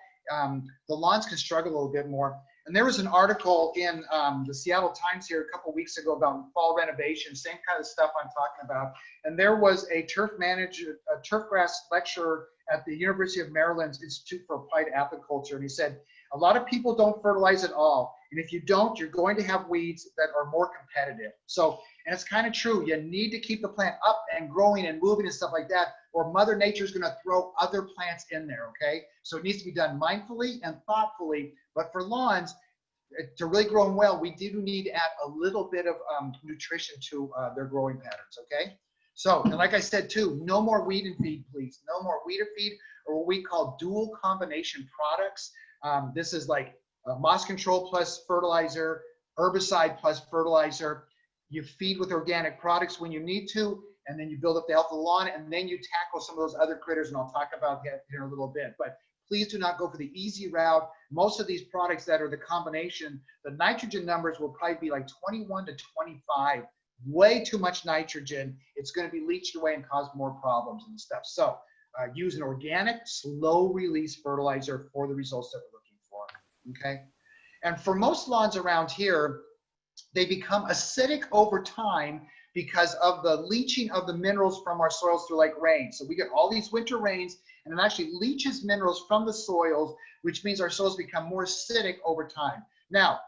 the lawns can struggle a little bit more. And there was an article in the Seattle Times here a couple weeks ago about fall renovation, same kind of stuff I'm talking about. And there was a turfgrass lecturer at the University of Maryland's Institute for Applied Agriculture, and he said, a lot of people don't fertilize at all. And if you don't, you're going to have weeds that are more competitive. So, and it's kind of true. You need to keep the plant up and growing and moving and stuff like that, or Mother Nature's going to throw other plants in there, okay? So it needs to be done mindfully and thoughtfully. But for lawns, to really grow them well, we do need to add a little bit of nutrition to their growing patterns, okay? So, and like I said too, no more weed and feed, please. No more weed or feed, or what we call dual combination products. This is like moss control plus fertilizer, herbicide plus fertilizer. You feed with organic products when you need to, and then you build up the health of the lawn, and then you tackle some of those other critters, and I'll talk about that here in a little bit. But please do not go for the easy route. Most of these products that are the combination, the nitrogen numbers will probably be like 21 to 25. Way too much nitrogen. It's going to be leached away and cause more problems and stuff. So use an organic, slow release fertilizer for the results that we're looking for, okay? And for most lawns around here, they become acidic over time because of the leaching of the minerals from our soils through like rain. So we get all these winter rains and it actually leaches minerals from the soils, which means our soils become more acidic over time. Now,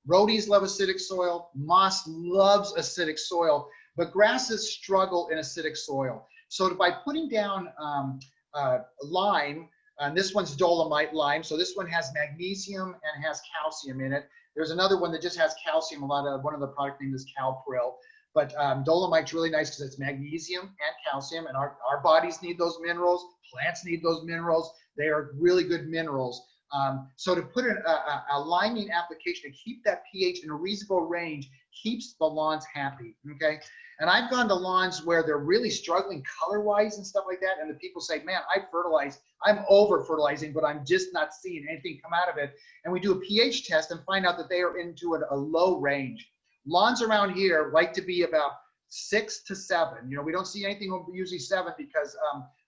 rhodies love acidic soil, moss loves acidic soil, but grasses struggle in acidic soil. So by putting down lime, and this one's dolomite lime, so this one has magnesium and has calcium in it. There's another one that just has calcium. One of the product names is Calpril. But dolomite's really nice because it's magnesium and calcium, and our bodies need those minerals. Plants need those minerals. They are really good minerals. So to put a liming application to keep that pH in a reasonable range keeps the lawns happy, okay? And I've gone to lawns where they're really struggling color-wise and stuff like that, and the people say, man, I fertilize. I'm over-fertilizing, but I'm just not seeing anything come out of it. And we do a pH test and find out that they are into a low range. Lawns around here like to be about 6 to 7. You know, we don't see anything usually 7 because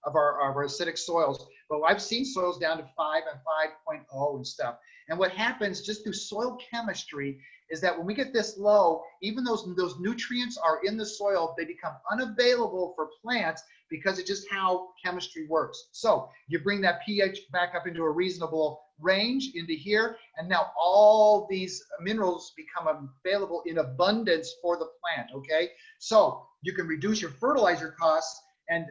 of our acidic soils. But I've seen soils down to 5 and 5.0 and stuff. And what happens just through soil chemistry is that when we get this low, even those nutrients are in the soil, they become unavailable for plants because it's just how chemistry works. So you bring that pH back up into a reasonable range into here, and now all these minerals become available in abundance for the plant, okay? So you can reduce your fertilizer costs and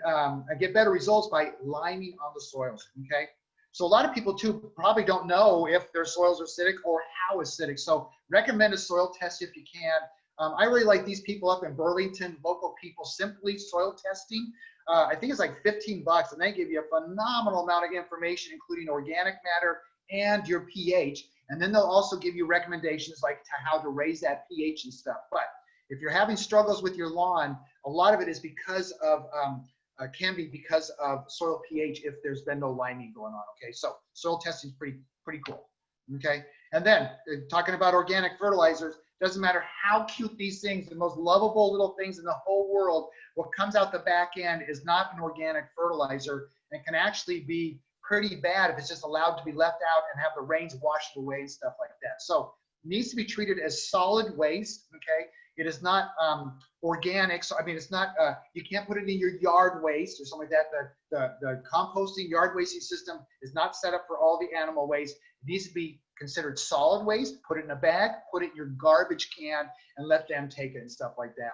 get better results by liming on the soils, okay? So a lot of people too probably don't know if their soils are acidic or how acidic. So recommend a soil test if you can. I really like these people up in Burlington, local people, Simply Soil Testing. I think it's like 15 bucks, and they give you a phenomenal amount of information, including organic matter and your pH. And then they'll also give you recommendations like to how to raise that pH and stuff. But if you're having struggles with your lawn, a lot of it is because of, can be because of soil pH if there's been no liming going on, okay? So soil testing is pretty cool, okay? And then talking about organic fertilizers, doesn't matter how cute these things, the most lovable little things in the whole world, what comes out the back end is not an organic fertilizer and can actually be pretty bad if it's just allowed to be left out and have the rains wash it away and stuff like that. So it needs to be treated as solid waste, okay? It is not organic, so I mean, it's not, you can't put it in your yard waste or something like that. The composting yard wasting system is not set up for all the animal waste. It needs to be considered solid waste, put it in a bag, put it in your garbage can, and let them take it and stuff like that.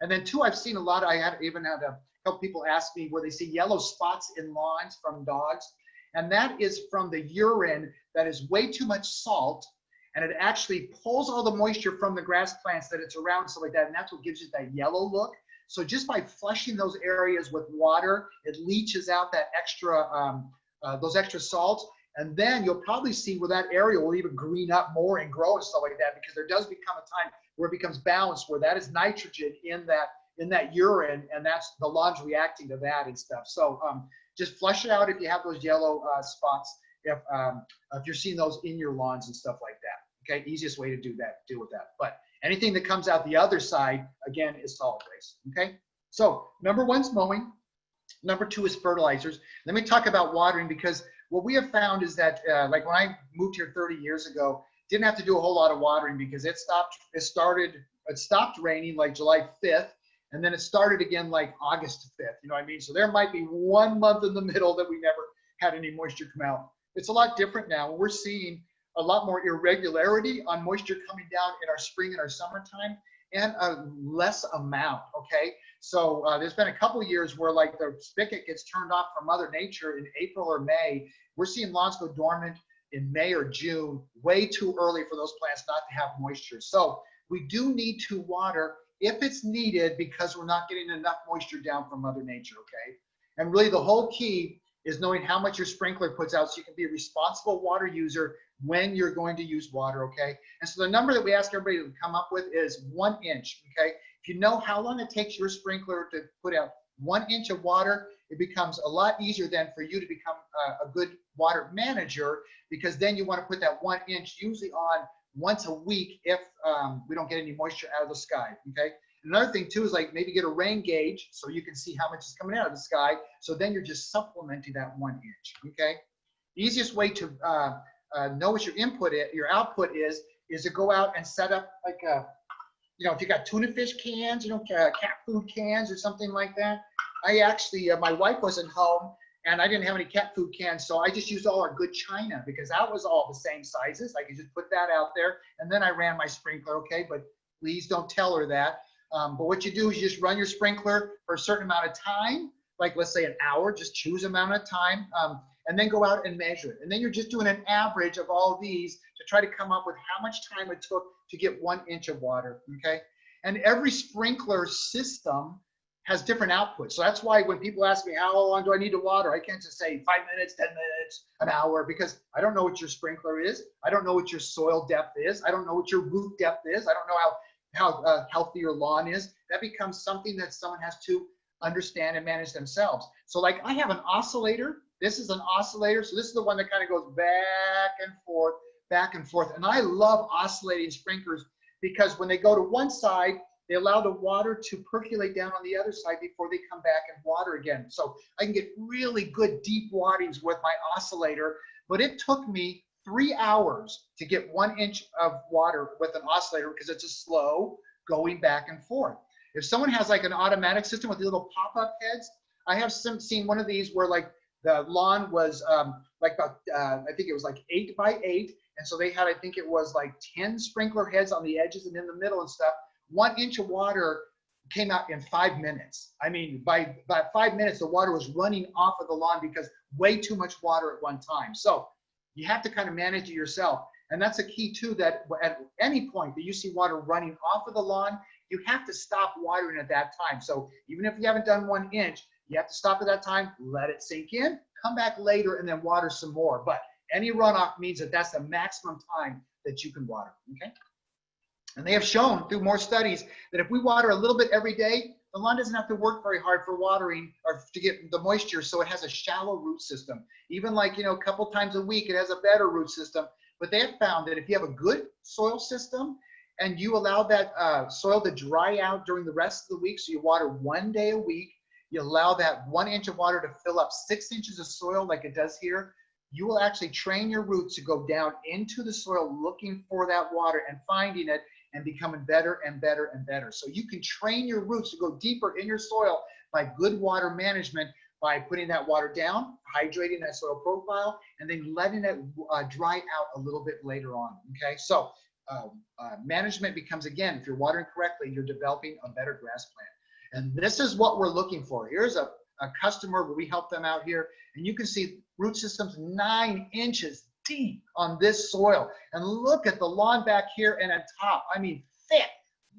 And then two, I've seen a lot, even had a couple people ask me where they see yellow spots in lawns from dogs, and that is from the urine that is way too much salt, and it actually pulls all the moisture from the grass plants that it's around, stuff like that, and that's what gives it that yellow look. So just by flushing those areas with water, it leaches out that extra, those extra salts, and then you'll probably see where that area will even green up more and grow and stuff like that, because there does become a time where it becomes balanced, where that is nitrogen in that urine, and that's the lawn's reacting to that and stuff. So just flush it out if you have those yellow spots, if you're seeing those in your lawns and stuff like that. Okay, easiest way to deal with that. But anything that comes out the other side, again, is solid waste. Okay, so number one's mowing. Number two is fertilizers. Let me talk about watering, because what we have found is that, like when I moved here 30 years ago, didn't have to do a whole lot of watering because it stopped raining like July 5th, and then it started again like August 5th. You know what I mean? So there might be 1 month in the middle that we never had any moisture come out. It's a lot different now. We're seeing a lot more irregularity on moisture coming down in our spring and our summertime, and a less amount, okay? So there's been a couple of years where like the spigot gets turned off from Mother Nature in April or May. We're seeing lawns go dormant in May or June, way too early for those plants not to have moisture. So we do need to water if it's needed, because we're not getting enough moisture down from Mother Nature, okay? And really the whole key is knowing how much your sprinkler puts out so you can be a responsible water user when you're going to use water, okay? And so the number that we ask everybody to come up with is 1 inch, okay? If you know how long it takes your sprinkler to put out 1 inch of water, it becomes a lot easier then for you to become a good water manager, because then you want to put that 1 inch usually on once a week if we don't get any moisture out of the sky, okay? Another thing too is like maybe get a rain gauge so you can see how much is coming out of the sky. So then you're just supplementing that 1 inch, okay? The easiest way to know what your output is to go out and set up like a, if you got tuna fish cans, cat food cans or something like that. I actually, my wife wasn't home and I didn't have any cat food cans, so I just used all our good china because that was all the same sizes. I could just put that out there, and then I ran my sprinkler, okay? But please don't tell her that. But what you do is you just run your sprinkler for a certain amount of time, like let's say an hour, just choose amount of time, and then go out and measure it. And then you're just doing an average of all of these to try to come up with how much time it took to get 1 inch of water, okay? And every sprinkler system has different outputs. So that's why when people ask me, how long do I need to water? I can't just say 5 minutes, 10 minutes, an hour, because I don't know what your sprinkler is. I don't know what your soil depth is. I don't know what your root depth is. I don't know how healthy your lawn is. That becomes something that someone has to understand and manage themselves. So like I have an oscillator. This is an oscillator. So this is the one that kind of goes back and forth, back and forth. And I love oscillating sprinklers because when they go to one side, they allow the water to percolate down on the other side before they come back and water again. So I can get really good deep waterings with my oscillator, but it took me 3 hours to get 1 inch of water with an oscillator because it's a slow going back and forth. If someone has like an automatic system with the little pop-up heads, I have seen one of these where like the lawn was like about, I think it was like 8 by 8. And so they had, I think it was like 10 sprinkler heads on the edges and in the middle and stuff. 1 inch of water came out in 5 minutes. I mean, by about 5 minutes, the water was running off of the lawn because way too much water at one time. So you have to kind of manage it yourself. And that's a key too, that at any point that you see water running off of the lawn, you have to stop watering at that time. So even if you haven't done 1 inch, you have to stop at that time, let it sink in, come back later and then water some more. But Any runoff means that that's the maximum time that you can water, okay? And they have shown through more studies that if we water a little bit every day, the lawn doesn't have to work very hard for watering or to get the moisture, so it has a shallow root system. Even like, you know, a couple times a week, it has a better root system. But they have found that if you have a good soil system and you allow that soil to dry out during the rest of the week, so you water 1 day a week, you allow that 1 inch of water to fill up 6 inches of soil like it does here, you will actually train your roots to go down into the soil looking for that water and finding it and becoming better and better and better. So you can train your roots to go deeper in your soil by good water management, by putting that water down, hydrating that soil profile, and then letting it dry out a little bit later on, okay? So management becomes, again, if you're watering correctly, you're developing a better grass plant. And this is what we're looking for. Here's a customer where we help them out here, and you can see root systems 9 inches deep on this soil. And look at the lawn back here and on top. I mean, thick,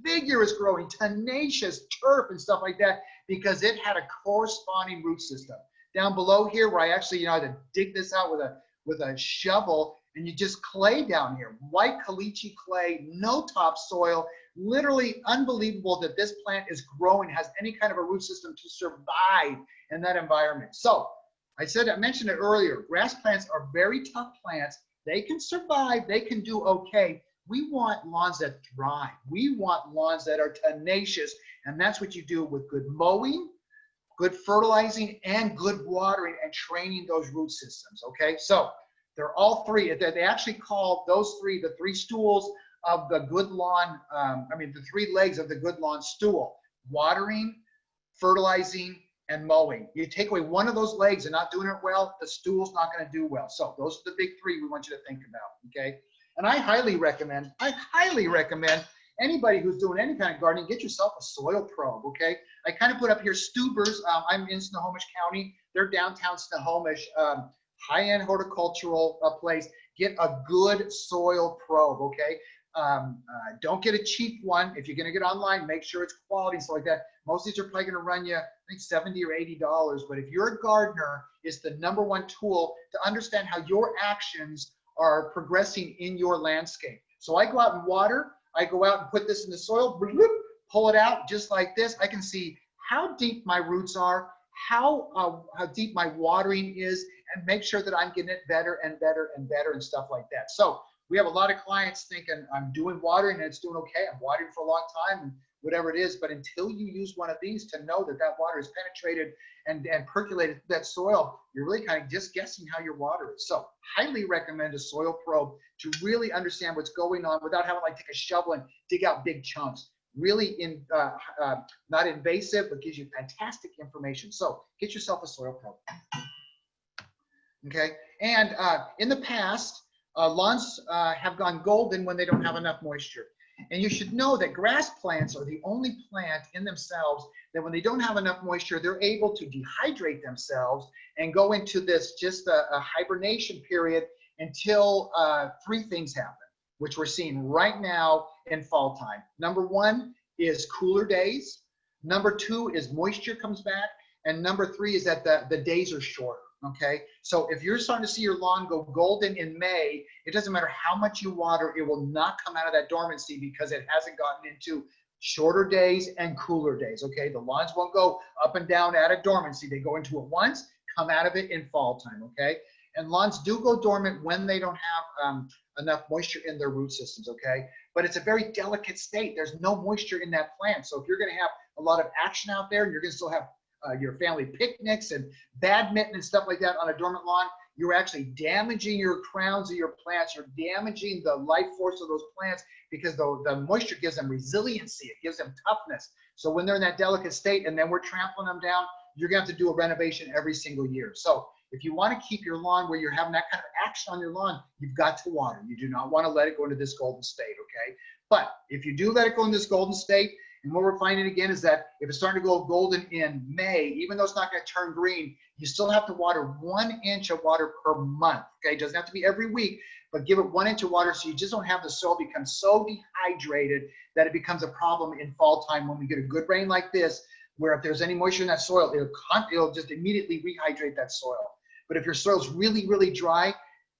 vigorous growing, tenacious turf and stuff like that, because it had a corresponding root system. Down below here, where I actually, you know, had to dig this out with a shovel, and you just clay down here, white caliche clay, no topsoil, literally unbelievable that this plant is growing, has any kind of a root system to survive in that environment. So I mentioned it earlier, grass plants are very tough plants. They can survive, they can do okay. We want lawns that thrive. We want lawns that are tenacious, and that's what you do with good mowing, good fertilizing, and good watering and training those root systems, okay? So they're all three. They actually call those three the three stools of the good lawn, the 3 legs of the good lawn stool: watering, fertilizing, and mowing. You take away one of those legs and not doing it well, the stool's not going to do well. So those are the big 3 we want you to think about, okay? And I highly recommend anybody who's doing any kind of gardening, get yourself a soil probe, okay? I kind of put up here Steuber's. I'm in Snohomish County. They're downtown Snohomish, high-end horticultural place. Get a good soil probe, okay? Don't get a cheap one. If you're going to get online, make sure it's quality and stuff like that. Most of these are probably going to run you, I think, $70 or $80. But if you're a gardener, it's the #1 tool to understand how your actions are progressing in your landscape. So I go out and water. I go out and put this in the soil, pull it out just like this. I can see how deep my roots are, how deep my watering is, and make sure that I'm getting it better and better and better and stuff like that. So we have a lot of clients thinking, I'm doing watering and it's doing okay. I'm watering for a long time and whatever it is. But until you use one of these to know that that water is penetrated and percolated that soil, you're really kind of just guessing how your water is. So highly recommend a soil probe to really understand what's going on without having to like take a shovel and dig out big chunks. Really not invasive, but gives you fantastic information. So get yourself a soil probe. Okay, and in the past, lawns have gone golden when they don't have enough moisture. And you should know that grass plants are the only plant in themselves that when they don't have enough moisture, they're able to dehydrate themselves and go into this just a hibernation period until 3 things happen, which we're seeing right now in fall time. #1 is cooler days. #2 is moisture comes back. And #3 is that the days are shorter. Okay, so if you're starting to see your lawn go golden in May, it doesn't matter how much you water, it will not come out of that dormancy because it hasn't gotten into shorter days and cooler days. Okay, the lawns won't go up and down out of dormancy. They go into it once, come out of it in fall time. Okay, and lawns do go dormant when they don't have enough moisture in their root systems. Okay, but it's a very delicate state. There's no moisture in that plant. So if you're going to have a lot of action out there, and you're going to still have your family picnics and badminton and stuff like that on a dormant lawn, you're actually damaging your crowns of your plants. You're damaging the life force of those plants because the moisture gives them resiliency. It gives them toughness. So when they're in that delicate state and then we're trampling them down, you're going to have to do a renovation every single year. So if you want to keep your lawn where you're having that kind of action on your lawn, you've got to water. You do not want to let it go into this golden state, okay? But if you do let it go in this golden state, and what we're finding again is that if it's starting to go golden in May, even though it's not going to turn green, you still have to water 1 inch of water per month. Okay, it doesn't have to be every week, but give it 1 inch of water so you just don't have the soil become so dehydrated that it becomes a problem in fall time when we get a good rain like this, where if there's any moisture in that soil, it'll just immediately rehydrate that soil. But if your soil's really, really dry,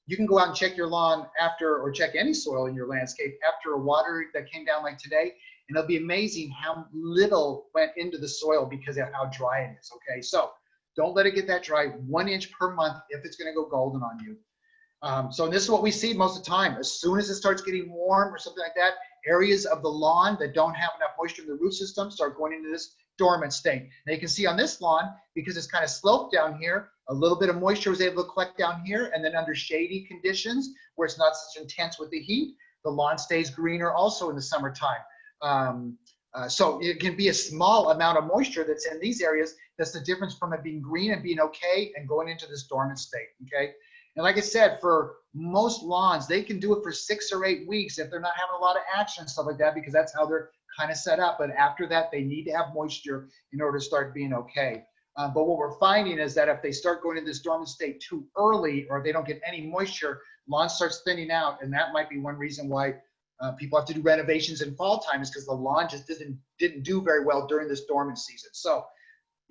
you can go out and check your lawn after, or check any soil in your landscape after a water that came down like today, and it'll be amazing how little went into the soil because of how dry it is, okay? So don't let it get that dry. 1 inch per month if it's gonna go golden on you. So this is what we see most of the time. As soon as it starts getting warm or something like that, areas of the lawn that don't have enough moisture in the root system start going into this dormant state. Now you can see on this lawn, because it's kind of sloped down here, a little bit of moisture was able to collect down here, and then under shady conditions where it's not such intense with the heat, the lawn stays greener also in the summertime. So it can be a small amount of moisture that's in these areas. That's the difference from it being green and being okay and going into this dormant state, okay? And like I said, for most lawns, they can do it for 6 or 8 weeks if they're not having a lot of action and stuff like that, because that's how they're kind of set up. But after that, they need to have moisture in order to start being okay. But what we're finding is that if they start going into this dormant state too early, or if they don't get any moisture, lawn starts thinning out. And that might be one reason why people have to do renovations in fall time, is because the lawn just didn't do very well during this dormant season. So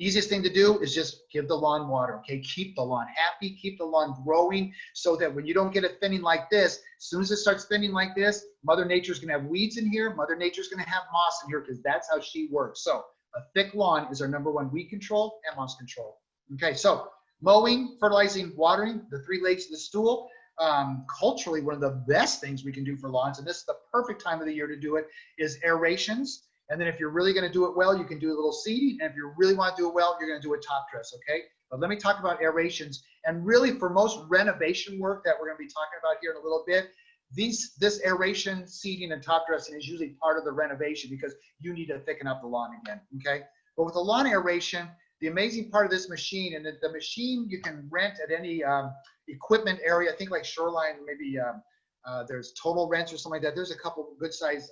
easiest thing to do is just give the lawn water, okay? Keep the lawn happy, keep the lawn growing, so that when you don't get it thinning like this, as soon as it starts thinning like this, Mother Nature's gonna have weeds in here, Mother Nature's gonna have moss in here, because that's how she works. So a thick lawn is our #1 weed control and moss control. Okay, so mowing, fertilizing, watering, the 3 legs of the stool. Culturally, one of the best things we can do for lawns, and this is the perfect time of the year to do it, is aerations. And then if you're really going to do it well, you can do a little seeding. And if you really want to do it well, you're going to do a top dress, okay? But let me talk about aerations. And really, for most renovation work that we're going to be talking about here in a little bit, this aeration, seeding, and top dressing is usually part of the renovation, because you need to thicken up the lawn again, okay? But with the lawn aeration, the amazing part of this machine, and the machine you can rent at any equipment area, I think like Shoreline, maybe there's Total Rents or something like that. There's a couple good size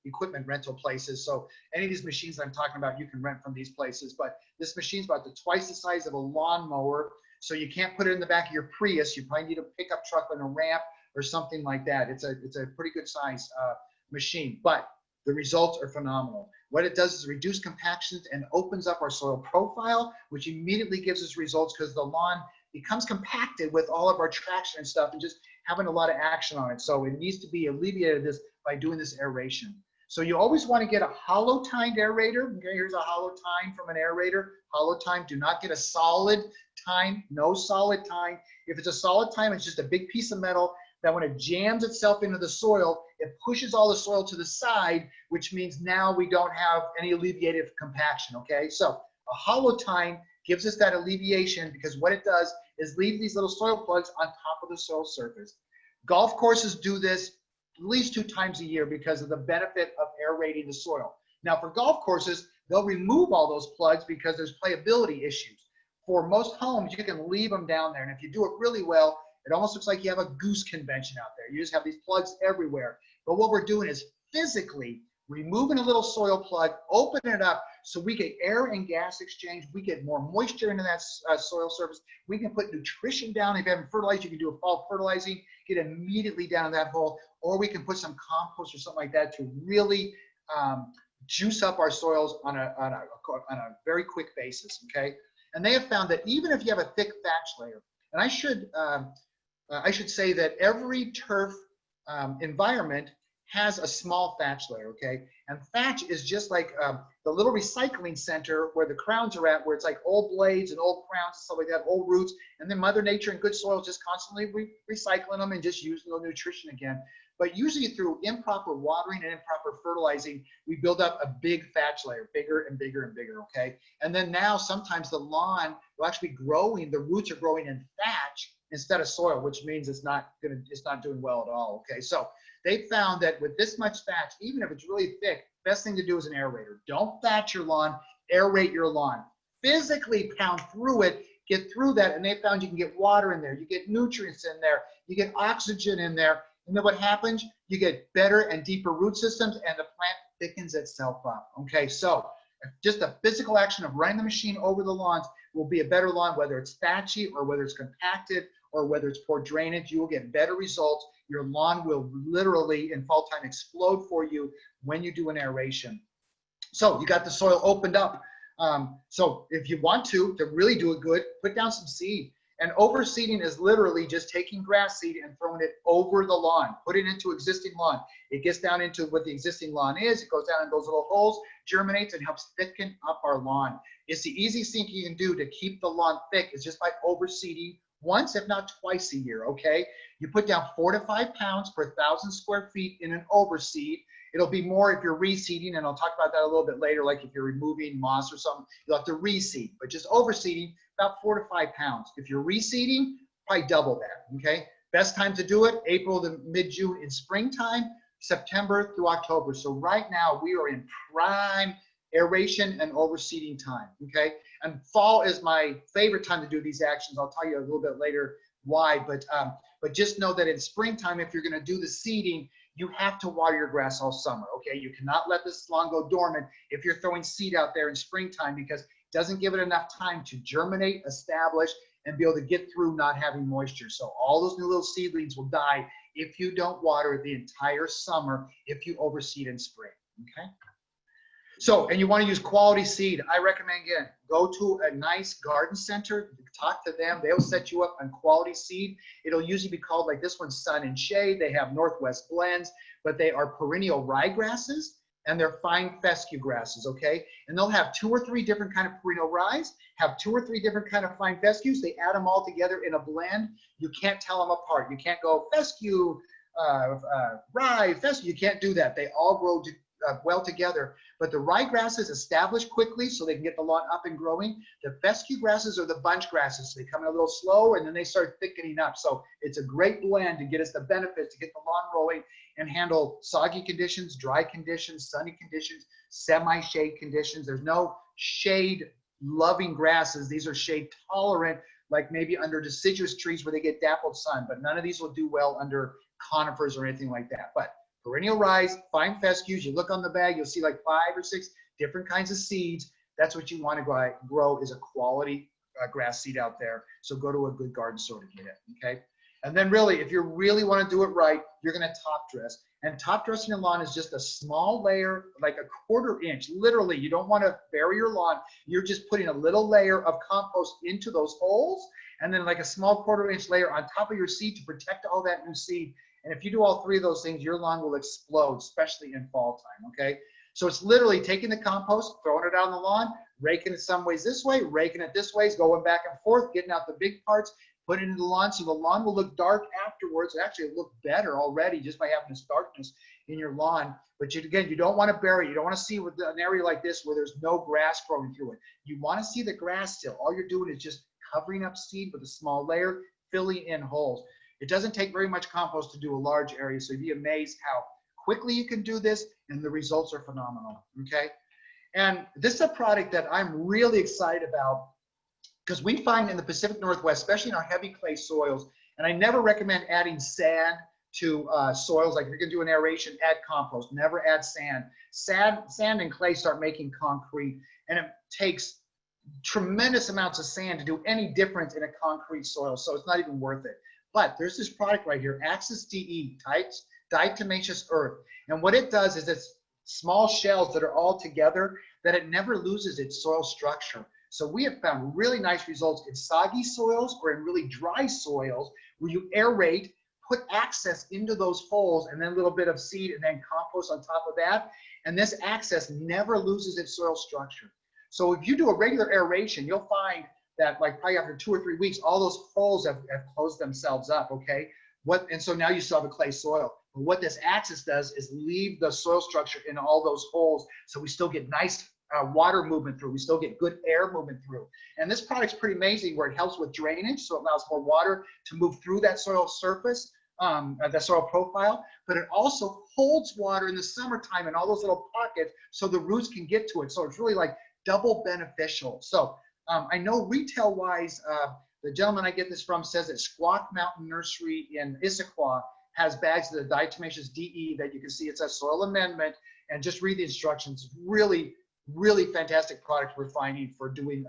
equipment rental places. So any of these machines that I'm talking about, you can rent from these places. But this machine's about twice the size of a lawnmower. So you can't put it in the back of your Prius. You probably need a pickup truck and a ramp or something like that. It's a pretty good size machine, but the results are phenomenal. What it does is reduce compactions and opens up our soil profile, which immediately gives us results, because the lawn becomes compacted with all of our traction and stuff and just having a lot of action on it. So it needs to be alleviated this by doing this aeration. So you always want to get a hollow tined aerator. Okay, here's a hollow tine from an aerator. Hollow tine, do not get a solid tine, no solid tine. If it's a solid tine, it's just a big piece of metal that when it jams itself into the soil, it pushes all the soil to the side, which means now we don't have any alleviated compaction, okay? So a hollow tine gives us that alleviation, because what it does is leave these little soil plugs on top of the soil surface. Golf courses do this at least 2 times a year because of the benefit of aerating the soil. Now for golf courses, they'll remove all those plugs because there's playability issues. For most homes, you can leave them down there, and if you do it really well, it almost looks like you have a goose convention out there. You just have these plugs everywhere. But what we're doing is physically removing a little soil plug, opening it up so we get air and gas exchange. We get more moisture into that soil surface. We can put nutrition down. If you haven't fertilized, you can do a fall fertilizing, get immediately down in that hole, or we can put some compost or something like that to really juice up our soils on a very quick basis, okay? And they have found that even if you have a thick thatch layer, and I should say that every turf environment has a small thatch layer, okay? And thatch is just like the little recycling center where the crowns are at, where it's like old blades and old crowns and stuff like that, old roots, and then Mother Nature and good soil just constantly recycling them and just using the nutrition again. But usually through improper watering and improper fertilizing, we build up a big thatch layer, bigger and bigger and bigger, okay? And then now sometimes the lawn will actually be growing, the roots are growing in thatch instead of soil, which means it's not doing well at all, okay? So they found that with this much thatch, even if it's really thick, best thing to do is an aerator. Don't thatch your lawn, aerate your lawn. Physically pound through it, get through that, and they found you can get water in there, you get nutrients in there, you get oxygen in there, and then what happens? You get better and deeper root systems, and the plant thickens itself up, okay? So just the physical action of running the machine over the lawns will be a better lawn, whether it's thatchy or whether it's compacted or whether it's poor drainage. You will get better results. Your lawn will literally in fall time explode for you when you do an aeration. So you got the soil opened up. So if you want to really do it good, put down some seed. And overseeding is literally just taking grass seed and throwing it over the lawn, putting it into existing lawn. It gets down into what the existing lawn is. It goes down in those little holes, germinates, and helps thicken up our lawn. It's the easiest thing you can do to keep the lawn thick is just by overseeding once, if not twice a year, okay? You put down 4 to 5 pounds per 1,000 square feet in an overseed. It'll be more if you're reseeding, and I'll talk about that a little bit later, like if you're removing moss or something, you'll have to reseed. But just overseeding, about 4 to 5 pounds. If you're reseeding, probably double that, okay? Best time to do it, April to mid-June in springtime, September through October. So right now, we are in prime aeration and overseeding time, okay? And fall is my favorite time to do these actions. I'll tell you a little bit later why, but just know that in springtime, if you're gonna do the seeding, you have to water your grass all summer, okay? You cannot let this lawn go dormant if you're throwing seed out there in springtime, because it doesn't give it enough time to germinate, establish, and be able to get through not having moisture. So all those new little seedlings will die if you don't water the entire summer, if you overseed in spring, okay? So, and you want to use quality seed. I recommend, again, go to a nice garden center, talk to them. They'll set you up on quality seed. It'll usually be called, like this one's Sun and Shade. They have Northwest Blends, but they are perennial ryegrasses and they're fine fescue grasses, okay? And they'll have 2 or 3 different kind of perennial ryes, have 2 or 3 different kind of fine fescues. They add them all together in a blend. You can't tell them apart. You can't go fescue, rye, fescue. You can't do that. They all grow well together, but the ryegrasses establish quickly so they can get the lawn up and growing. The fescue grasses are the bunch grasses. So they come in a little slow and then they start thickening up. So it's a great blend to get us the benefits, to get the lawn rolling and handle soggy conditions, dry conditions, sunny conditions, semi-shade conditions. There's no shade loving grasses. These are shade tolerant, like maybe under deciduous trees where they get dappled sun, but none of these will do well under conifers or anything like that. But perennial ryes, fine fescues, you look on the bag, you'll see like 5 or 6 different kinds of seeds. That's what you want to grow, is a quality grass seed out there. So go to a good garden store to get it, okay? And then really, if you really want to do it right, you're going to top dress. And top dressing your lawn is just a small layer, like a 1/4 inch. Literally, you don't want to bury your lawn. You're just putting a little layer of compost into those holes, and then like a small 1/4 inch layer on top of your seed to protect all that new seed. And if you do all 3 of those things, your lawn will explode, especially in fall time, okay? So it's literally taking the compost, throwing it out on the lawn, raking it some ways this way, raking it this way, going back and forth, getting out the big parts, putting it into the lawn, so the lawn will look dark afterwards. Actually, it look better already just by having this darkness in your lawn. But again, you don't want to bury it. You don't want to see with an area like this where there's no grass growing through it. You want to see the grass still. All you're doing is just covering up seed with a small layer, filling in holes. It doesn't take very much compost to do a large area, so you'd be amazed how quickly you can do this, and the results are phenomenal, okay? And this is a product that I'm really excited about, because we find in the Pacific Northwest, especially in our heavy clay soils, and I never recommend adding sand to soils. Like if you're gonna do an aeration, add compost, never add sand. Sand and clay start making concrete, and it takes tremendous amounts of sand to do any difference in a concrete soil, so it's not even worth it. But there's this product right here, Axis DE, diatomaceous earth. And what it does is it's small shells that are all together, that it never loses its soil structure. So we have found really nice results in soggy soils or in really dry soils where you aerate, put access into those holes, and then a little bit of seed and then compost on top of that. And this access never loses its soil structure. So if you do a regular aeration, you'll find that like probably after 2 or 3 weeks, all those holes have closed themselves up, okay? And so now you still have a clay soil. But what this Axis does is leave the soil structure in all those holes, so we still get nice water movement through. We still get good air movement through. And this product's pretty amazing where it helps with drainage, so it allows more water to move through that soil surface, the soil profile, but it also holds water in the summertime in all those little pockets so the roots can get to it. So it's really like double beneficial. So I know retail-wise, the gentleman I get this from says that Squawk Mountain Nursery in Issaquah has bags of the diatomaceous DE that you can see. It says soil amendment, and just read the instructions. Really, really fantastic product we're finding for doing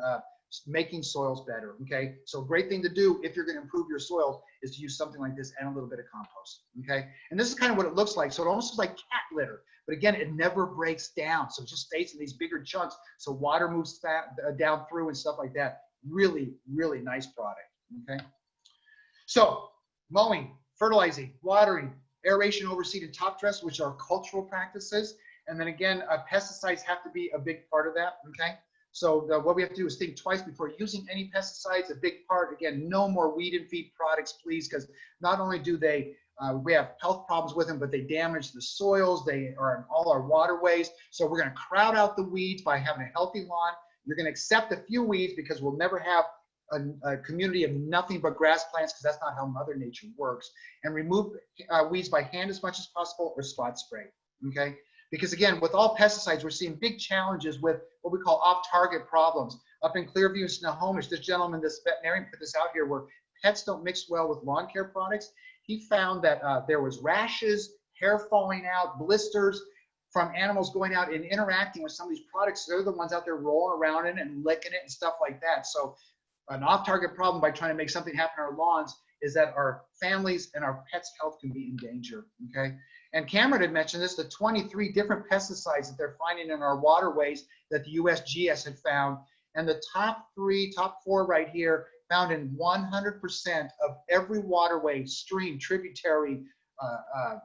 making soils better. Okay, so great thing to do if you're going to improve your soil is to use something like this and a little bit of compost. Okay, and this is kind of what it looks like. So it almost looks like cat litter. But again, it never breaks down. So it just stays in these bigger chunks. So water moves down through and stuff like that. Really, really nice product. okay? So mowing, fertilizing, watering, aeration, overseed, and top dress, which are cultural practices. And then again, pesticides have to be a big part of that, okay? So what we have to do is think twice before using any pesticides. A big part, again, no more weed and feed products, please, because not only do they, we have health problems with them, but they damage the soils, they are in all our waterways. So we're gonna crowd out the weeds by having a healthy lawn. You're gonna accept a few weeds because we'll never have a community of nothing but grass plants, because that's not how Mother Nature works. And remove weeds by hand as much as possible, or spot spray, okay? Because again, with all pesticides, we're seeing big challenges with what we call off-target problems. Up in Clearview and Snohomish, this gentleman, this veterinarian, put this out here where pets don't mix well with lawn care products. He found that there was rashes, hair falling out, blisters from animals going out and interacting with some of these products. They're the ones out there rolling around in it and licking it and stuff like that. So an off-target problem by trying to make something happen on our lawns is that our families and our pets' health can be in danger, okay? And Cameron had mentioned this, the 23 different pesticides that they're finding in our waterways that the USGS had found. And the top four right here, found in 100% of every waterway, stream, tributary,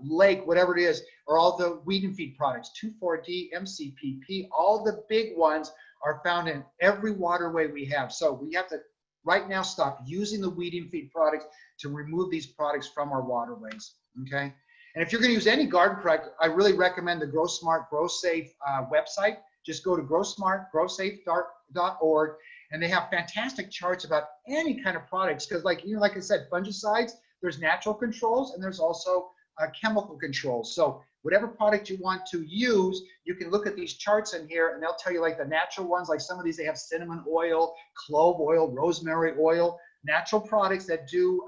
lake, whatever it is, are all the weed and feed products, 2,4-D, MCPP, all the big ones are found in every waterway we have. So we have to right now stop using the weed and feed products to remove these products from our waterways, okay? And if you're gonna use any garden product, I really recommend the Grow Smart, Grow Safe website. Just go to growsmart.growsafe.org, and they have fantastic charts about any kind of products. Because like I said, fungicides, there's natural controls and there's also chemical controls. So whatever product you want to use, you can look at these charts in here and they'll tell you like the natural ones, like some of these, they have cinnamon oil, clove oil, rosemary oil, natural products that do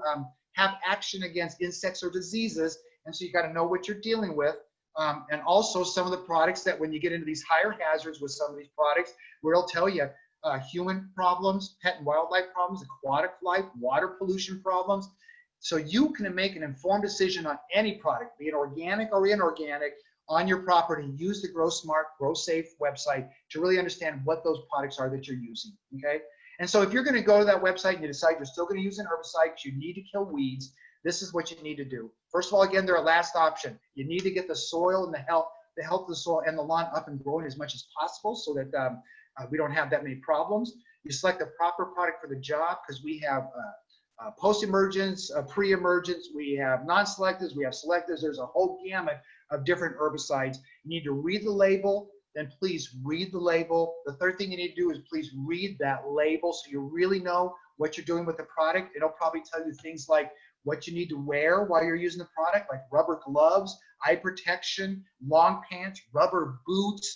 have action against insects or diseases. And so you got to know what you're dealing with. And also some of the products that when you get into these higher hazards with some of these products, where it'll tell you human problems, pet and wildlife problems, aquatic life, water pollution problems. So you can make an informed decision on any product, be it organic or inorganic, on your property. Use the Grow Smart, Grow Safe website to really understand what those products are that you're using, okay? And so if you're gonna go to that website and you decide you're still gonna use an herbicide because you need to kill weeds, this is what you need to do. First of all, again, they're a last option. You need to get the soil and the health of the soil and the lawn up and growing as much as possible so that we don't have that many problems. You select the proper product for the job, because we have post-emergence, pre-emergence, we have non-selectives, we have selectives. There's a whole gamut of different herbicides. You need to read the label, then please read the label. The third thing you need to do is please read that label so you really know what you're doing with the product. It'll probably tell you things like what you need to wear while you're using the product, like rubber gloves, eye protection, long pants, rubber boots.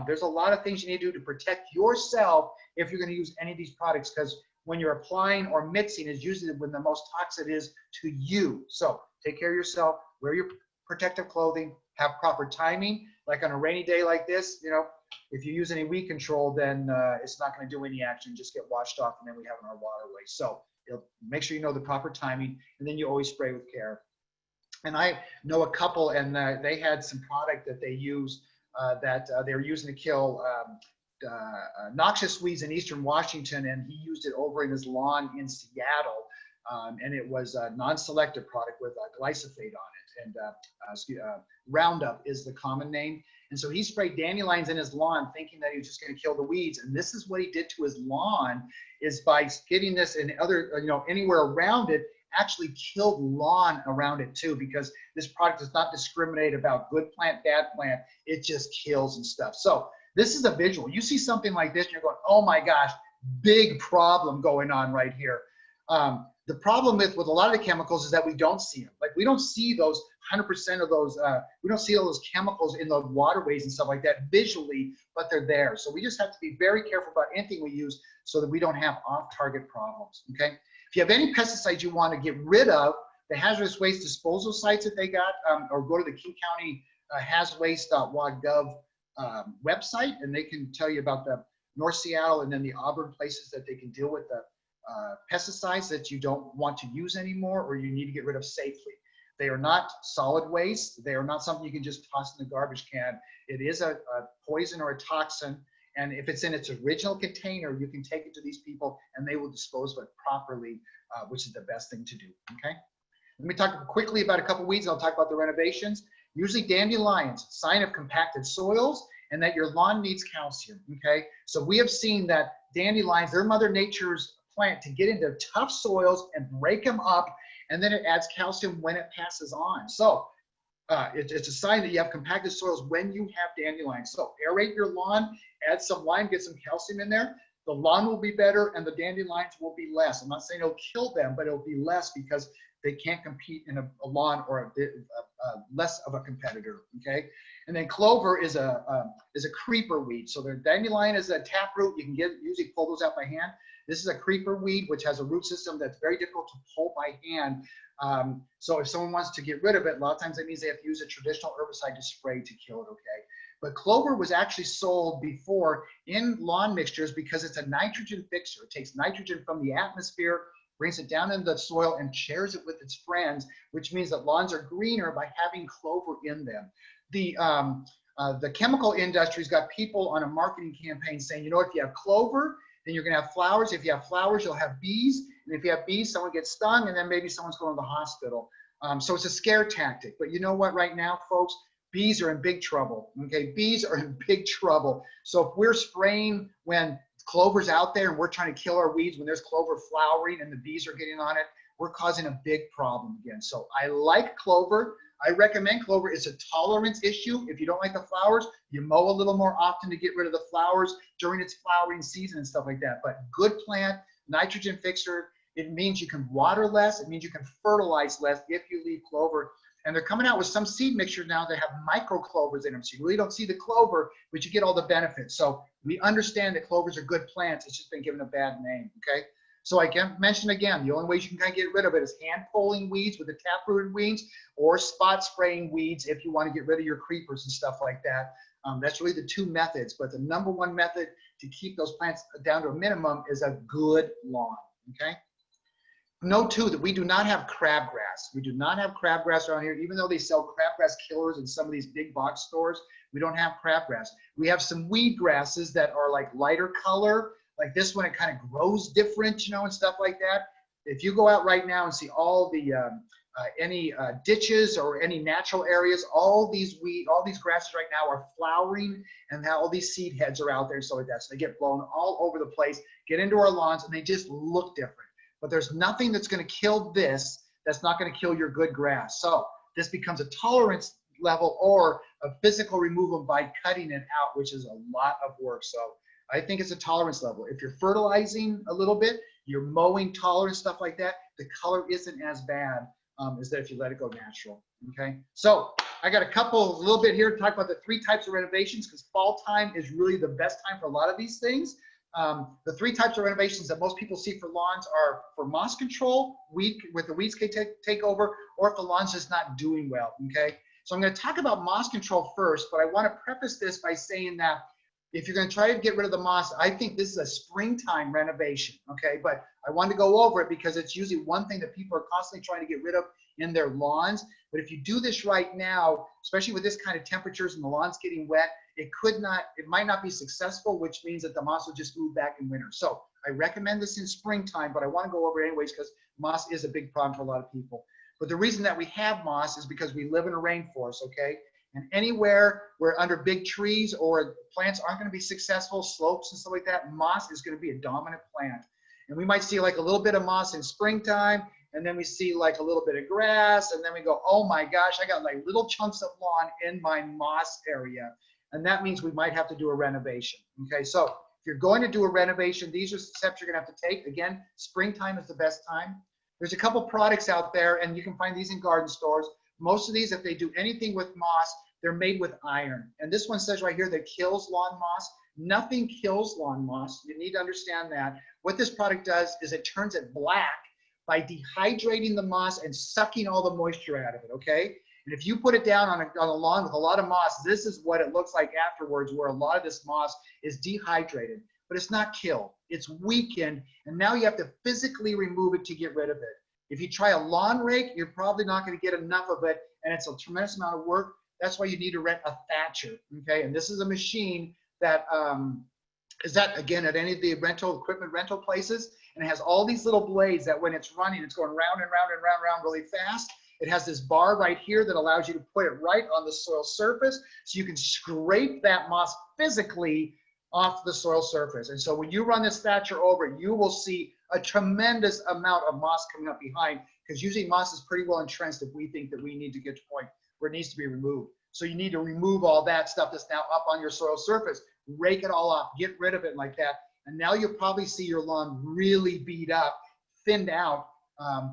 There's a lot of things you need to do to protect yourself if you're going to use any of these products, because when you're applying or mixing is usually when the most toxic is to you. So take care of yourself, wear your protective clothing, have proper timing. Like on a rainy day like this, you know, if you use any weed control, then it's not going to do any action, just get washed off, and then we have in our waterway. So make sure you know the proper timing, and then you always spray with care. And I know a couple, and they had some product that they use that they were using to kill noxious weeds in eastern Washington, and he used it over in his lawn in Seattle. And it was a non-selective product with glyphosate on it, and Roundup is the common name. And so he sprayed dandelions in his lawn thinking that he was just going to kill the weeds. And this is what he did to his lawn, is by getting this in other, anywhere around it, actually killed lawn around it too, because this product does not discriminate about good plant, bad plant. It just kills and stuff. So this is a visual. You see something like this, and you're going, oh my gosh, big problem going on right here. The problem with a lot of the chemicals is that we don't see them. Like we don't see those 100% of those, we don't see all those chemicals in the waterways and stuff like that visually, but they're there. So we just have to be very careful about anything we use so that we don't have off-target problems, okay? If you have any pesticides you want to get rid of, the hazardous waste disposal sites that they got, or go to the King County hazwaste.wad.gov website, and they can tell you about the North Seattle and then the Auburn places that they can deal with the pesticides that you don't want to use anymore or you need to get rid of safely. They are not solid waste. They are not something you can just toss in the garbage can. It is a poison or a toxin, And if it's in its original container, you can take it to these people and they will dispose of it properly, which is the best thing to do, okay? Let me talk quickly about a couple weeds. I'll talk about the renovations. Usually dandelions, sign of compacted soils and that your lawn needs calcium, okay? So we have seen that dandelions, they're Mother Nature's plant to get into tough soils and break them up, and then it adds calcium when it passes on. So it's a sign that you have compacted soils when you have dandelions. So aerate your lawn, add some lime, get some calcium in there. The lawn will be better and the dandelions will be less. I'm not saying it'll kill them, but it'll be less because they can't compete in a lawn or a bit less of a competitor, okay? And then clover is a creeper weed. So the dandelion is a taproot. You can usually pull those out by hand. This is a creeper weed, which has a root system that's very difficult to pull by hand. So if someone wants to get rid of it, a lot of times that means they have to use a traditional herbicide to spray to kill it, okay? But clover was actually sold before in lawn mixtures because it's a nitrogen fixer. It takes nitrogen from the atmosphere, brings it down into the soil and shares it with its friends, which means that lawns are greener by having clover in them. The chemical industry's got people on a marketing campaign saying, you know, if you have clover, then you're gonna have flowers. If you have flowers, you'll have bees. And if you have bees, someone gets stung and then maybe someone's going to the hospital. So it's a scare tactic. But you know what, right now, folks, bees are in big trouble, okay? Bees are in big trouble. So if we're spraying when clover's out there and we're trying to kill our weeds when there's clover flowering and the bees are getting on it, we're causing a big problem again. So I like clover. I recommend clover. It's a tolerance issue. If you don't like the flowers, you mow a little more often to get rid of the flowers during its flowering season and stuff like that. But good plant, nitrogen fixer. It means you can water less. It means you can fertilize less if you leave clover. And they're coming out with some seed mixtures now that have micro clovers in them. So you really don't see the clover, but you get all the benefits. So we understand that clovers are good plants. It's just been given a bad name, okay? So I can mention again, the only ways you can kind of get rid of it is hand pulling weeds with the taprooted weeds or spot spraying weeds if you want to get rid of your creepers and stuff like that. That's really the two methods, but the number one method to keep those plants down to a minimum is a good lawn, okay? Note too that we do not have crabgrass. We do not have crabgrass around here, even though they sell crabgrass killers in some of these big box stores. We don't have crabgrass. We have some weed grasses that are like lighter color, like this one. It kind of grows different, you know, and stuff like that. If you go out right now and see all the any ditches or any natural areas, all these grasses right now are flowering, and now all these seed heads are out there, so like that. So they get blown all over the place, get into our lawns, and they just look different. But there's nothing that's going to kill this that's not going to kill your good grass. So this becomes a tolerance level or a physical removal by cutting it out, which is a lot of work. So I think it's a tolerance level. If you're fertilizing a little bit, you're mowing tolerance, stuff like that, the color isn't as bad as that if you let it go natural, okay? So I got a little bit here to talk about the 3 types of renovations, because fall time is really the best time for a lot of these things. The 3 types of renovations that most people see for lawns are for moss control, with the weeds can take over, or if the lawn's just not doing well, okay? So I'm going to talk about moss control first, but I want to preface this by saying that if you're going to try to get rid of the moss, I think this is a springtime renovation, okay? But I want to go over it because it's usually one thing that people are constantly trying to get rid of in their lawns. But if you do this right now, especially with this kind of temperatures and the lawn's getting wet, it might not be successful, which means that the moss will just move back in winter. So I recommend this in springtime, but I want to go over it anyways because moss is a big problem for a lot of people. But the reason that we have moss is because we live in a rainforest, okay? And anywhere where under big trees or plants aren't going to be successful, slopes and stuff like that, moss is going to be a dominant plant. And we might see like a little bit of moss in springtime, and then we see like a little bit of grass, and then we go, oh my gosh, I got like little chunks of lawn in my moss area. And that means we might have to do a renovation, okay? So if you're going to do a renovation, these are steps you're going to have to take. Again, springtime is the best time. There's a couple products out there, and you can find these in garden stores. Most of these, if they do anything with moss, they're made with iron. And this one says right here that kills lawn moss. Nothing kills lawn moss. You need to understand that. What this product does is it turns it black by dehydrating the moss and sucking all the moisture out of it, okay? And if you put it down on a lawn with a lot of moss, this is what it looks like afterwards, where a lot of this moss is dehydrated. But it's not killed. It's weakened, and now you have to physically remove it to get rid of it. If you try a lawn rake, you're probably not going to get enough of it, and it's a tremendous amount of work. That's why you need to rent a thatcher, okay? And this is a machine that is that, again, at any of the equipment rental places, and it has all these little blades that when it's running, it's going round and round and round and round really fast. It has this bar right here that allows you to put it right on the soil surface, so you can scrape that moss physically off the soil surface. And so when you run this thatcher over it, you will see a tremendous amount of moss coming up behind, because usually moss is pretty well entrenched if we think that we need to get to a point where it needs to be removed. So you need to remove all that stuff that's now up on your soil surface, rake it all off, get rid of it like that. And now you'll probably see your lawn really beat up, thinned out,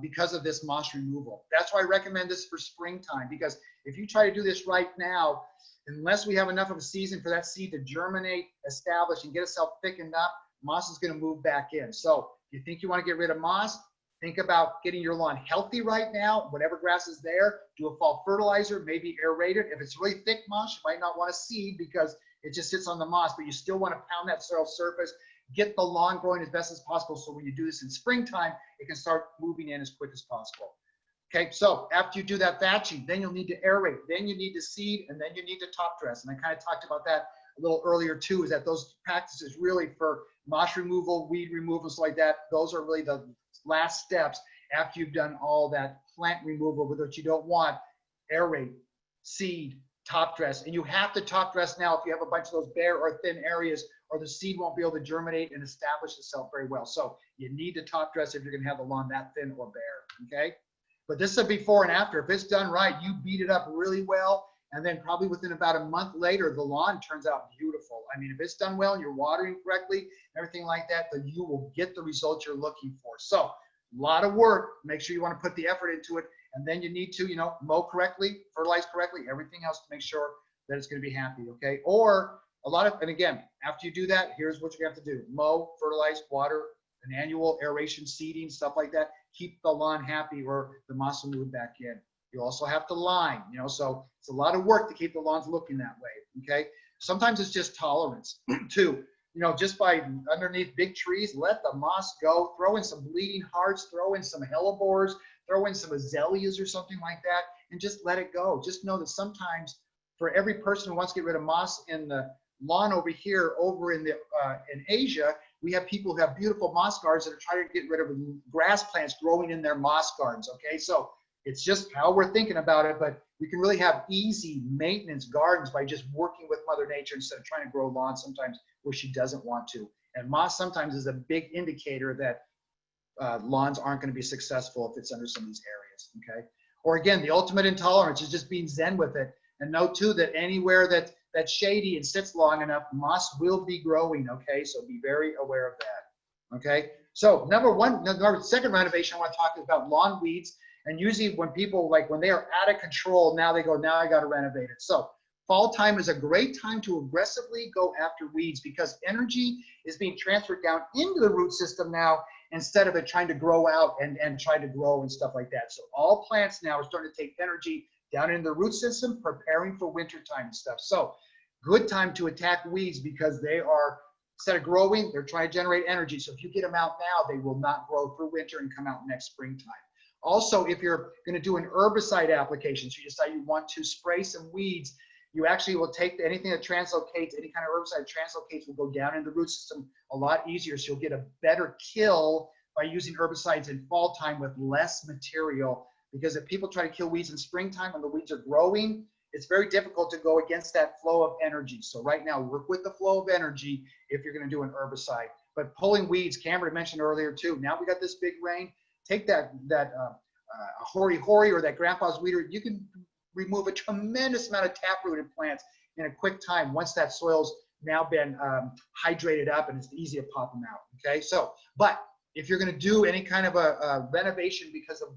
because of this moss removal. That's why I recommend this for springtime, because if you try to do this right now, unless we have enough of a season for that seed to germinate, establish, and get itself thickened up, moss is going to move back in. So if you think you want to get rid of moss, think about getting your lawn healthy right now. Whatever grass is there, do a fall fertilizer, maybe aerate it. If it's really thick moss, you might not want to seed because it just sits on the moss, but you still want to pound that soil surface, get the lawn growing as best as possible, so when you do this in springtime, it can start moving in as quick as possible. Okay, so after you do that thatching, then you'll need to aerate, then you need to seed, and then you need to top dress. And I kind of talked about that a little earlier too, is that those practices really for moss removal, weed removal, stuff like that, those are really the last steps after you've done all that plant removal with what you don't want. Aerate, seed, top dress. And you have to top dress now if you have a bunch of those bare or thin areas, or the seed won't be able to germinate and establish itself very well. So you need to top dress if you're going to have the lawn that thin or bare. Okay, but this is a before and after. If it's done right, you beat it up really well, and then probably within about a month later, the lawn turns out beautiful. I mean, if it's done well and you're watering correctly, everything like that, then you will get the results you're looking for. So a lot of work. Make sure you want to put the effort into it, and then you need to, you know, mow correctly, fertilize correctly, everything else to make sure that it's going to be happy. Okay, or a lot of, and again, after you do that, here's what you have to do: mow, fertilize, water, an annual aeration, seeding, stuff like that. Keep the lawn happy, or the moss will move back in. You also have to line, you know, so it's a lot of work to keep the lawns looking that way. Okay, sometimes it's just tolerance too. You know, just by underneath big trees, let the moss go. Throw in some bleeding hearts, throw in some hellebores, throw in some azaleas or something like that, and just let it go. Just know that sometimes for every person who wants to get rid of moss in the lawn over here, over in Asia, we have people who have beautiful moss gardens that are trying to get rid of grass plants growing in their moss gardens. Okay, so it's just how we're thinking about it, but we can really have easy maintenance gardens by just working with Mother Nature instead of trying to grow lawns sometimes where she doesn't want to. And moss sometimes is a big indicator that lawns aren't going to be successful if it's under some of these areas. Okay, or again, the ultimate intolerance is just being zen with it. And note too that anywhere that's shady and sits long enough, moss will be growing. Okay, so be very aware of that. Okay, so second renovation I want to talk about lawn weeds. And usually when people, like when they are out of control, now they go, now I got to renovate it. So fall time is a great time to aggressively go after weeds, because energy is being transferred down into the root system now, instead of it trying to grow out and try to grow and stuff like that. So all plants now are starting to take energy down in the root system, preparing for winter time and stuff. So good time to attack weeds, because they are, instead of growing, they're trying to generate energy. So if you get them out now, they will not grow through winter and come out next springtime. Also, if you're going to do an herbicide application, so you decide you want to spray some weeds, you actually will take anything that translocates, any kind of herbicide translocates will go down in the root system a lot easier. So you'll get a better kill by using herbicides in fall time with less material. Because if people try to kill weeds in springtime when the weeds are growing, it's very difficult to go against that flow of energy. So right now, work with the flow of energy if you're going to do an herbicide. But pulling weeds, Cameron mentioned earlier too, now we got this big rain. Take that hoary or that grandpa's weeder. You can remove a tremendous amount of taprooted plants in a quick time once that soil's now been hydrated up, and it's easy to pop them out. Okay, so, but if you're going to do any kind of a renovation because of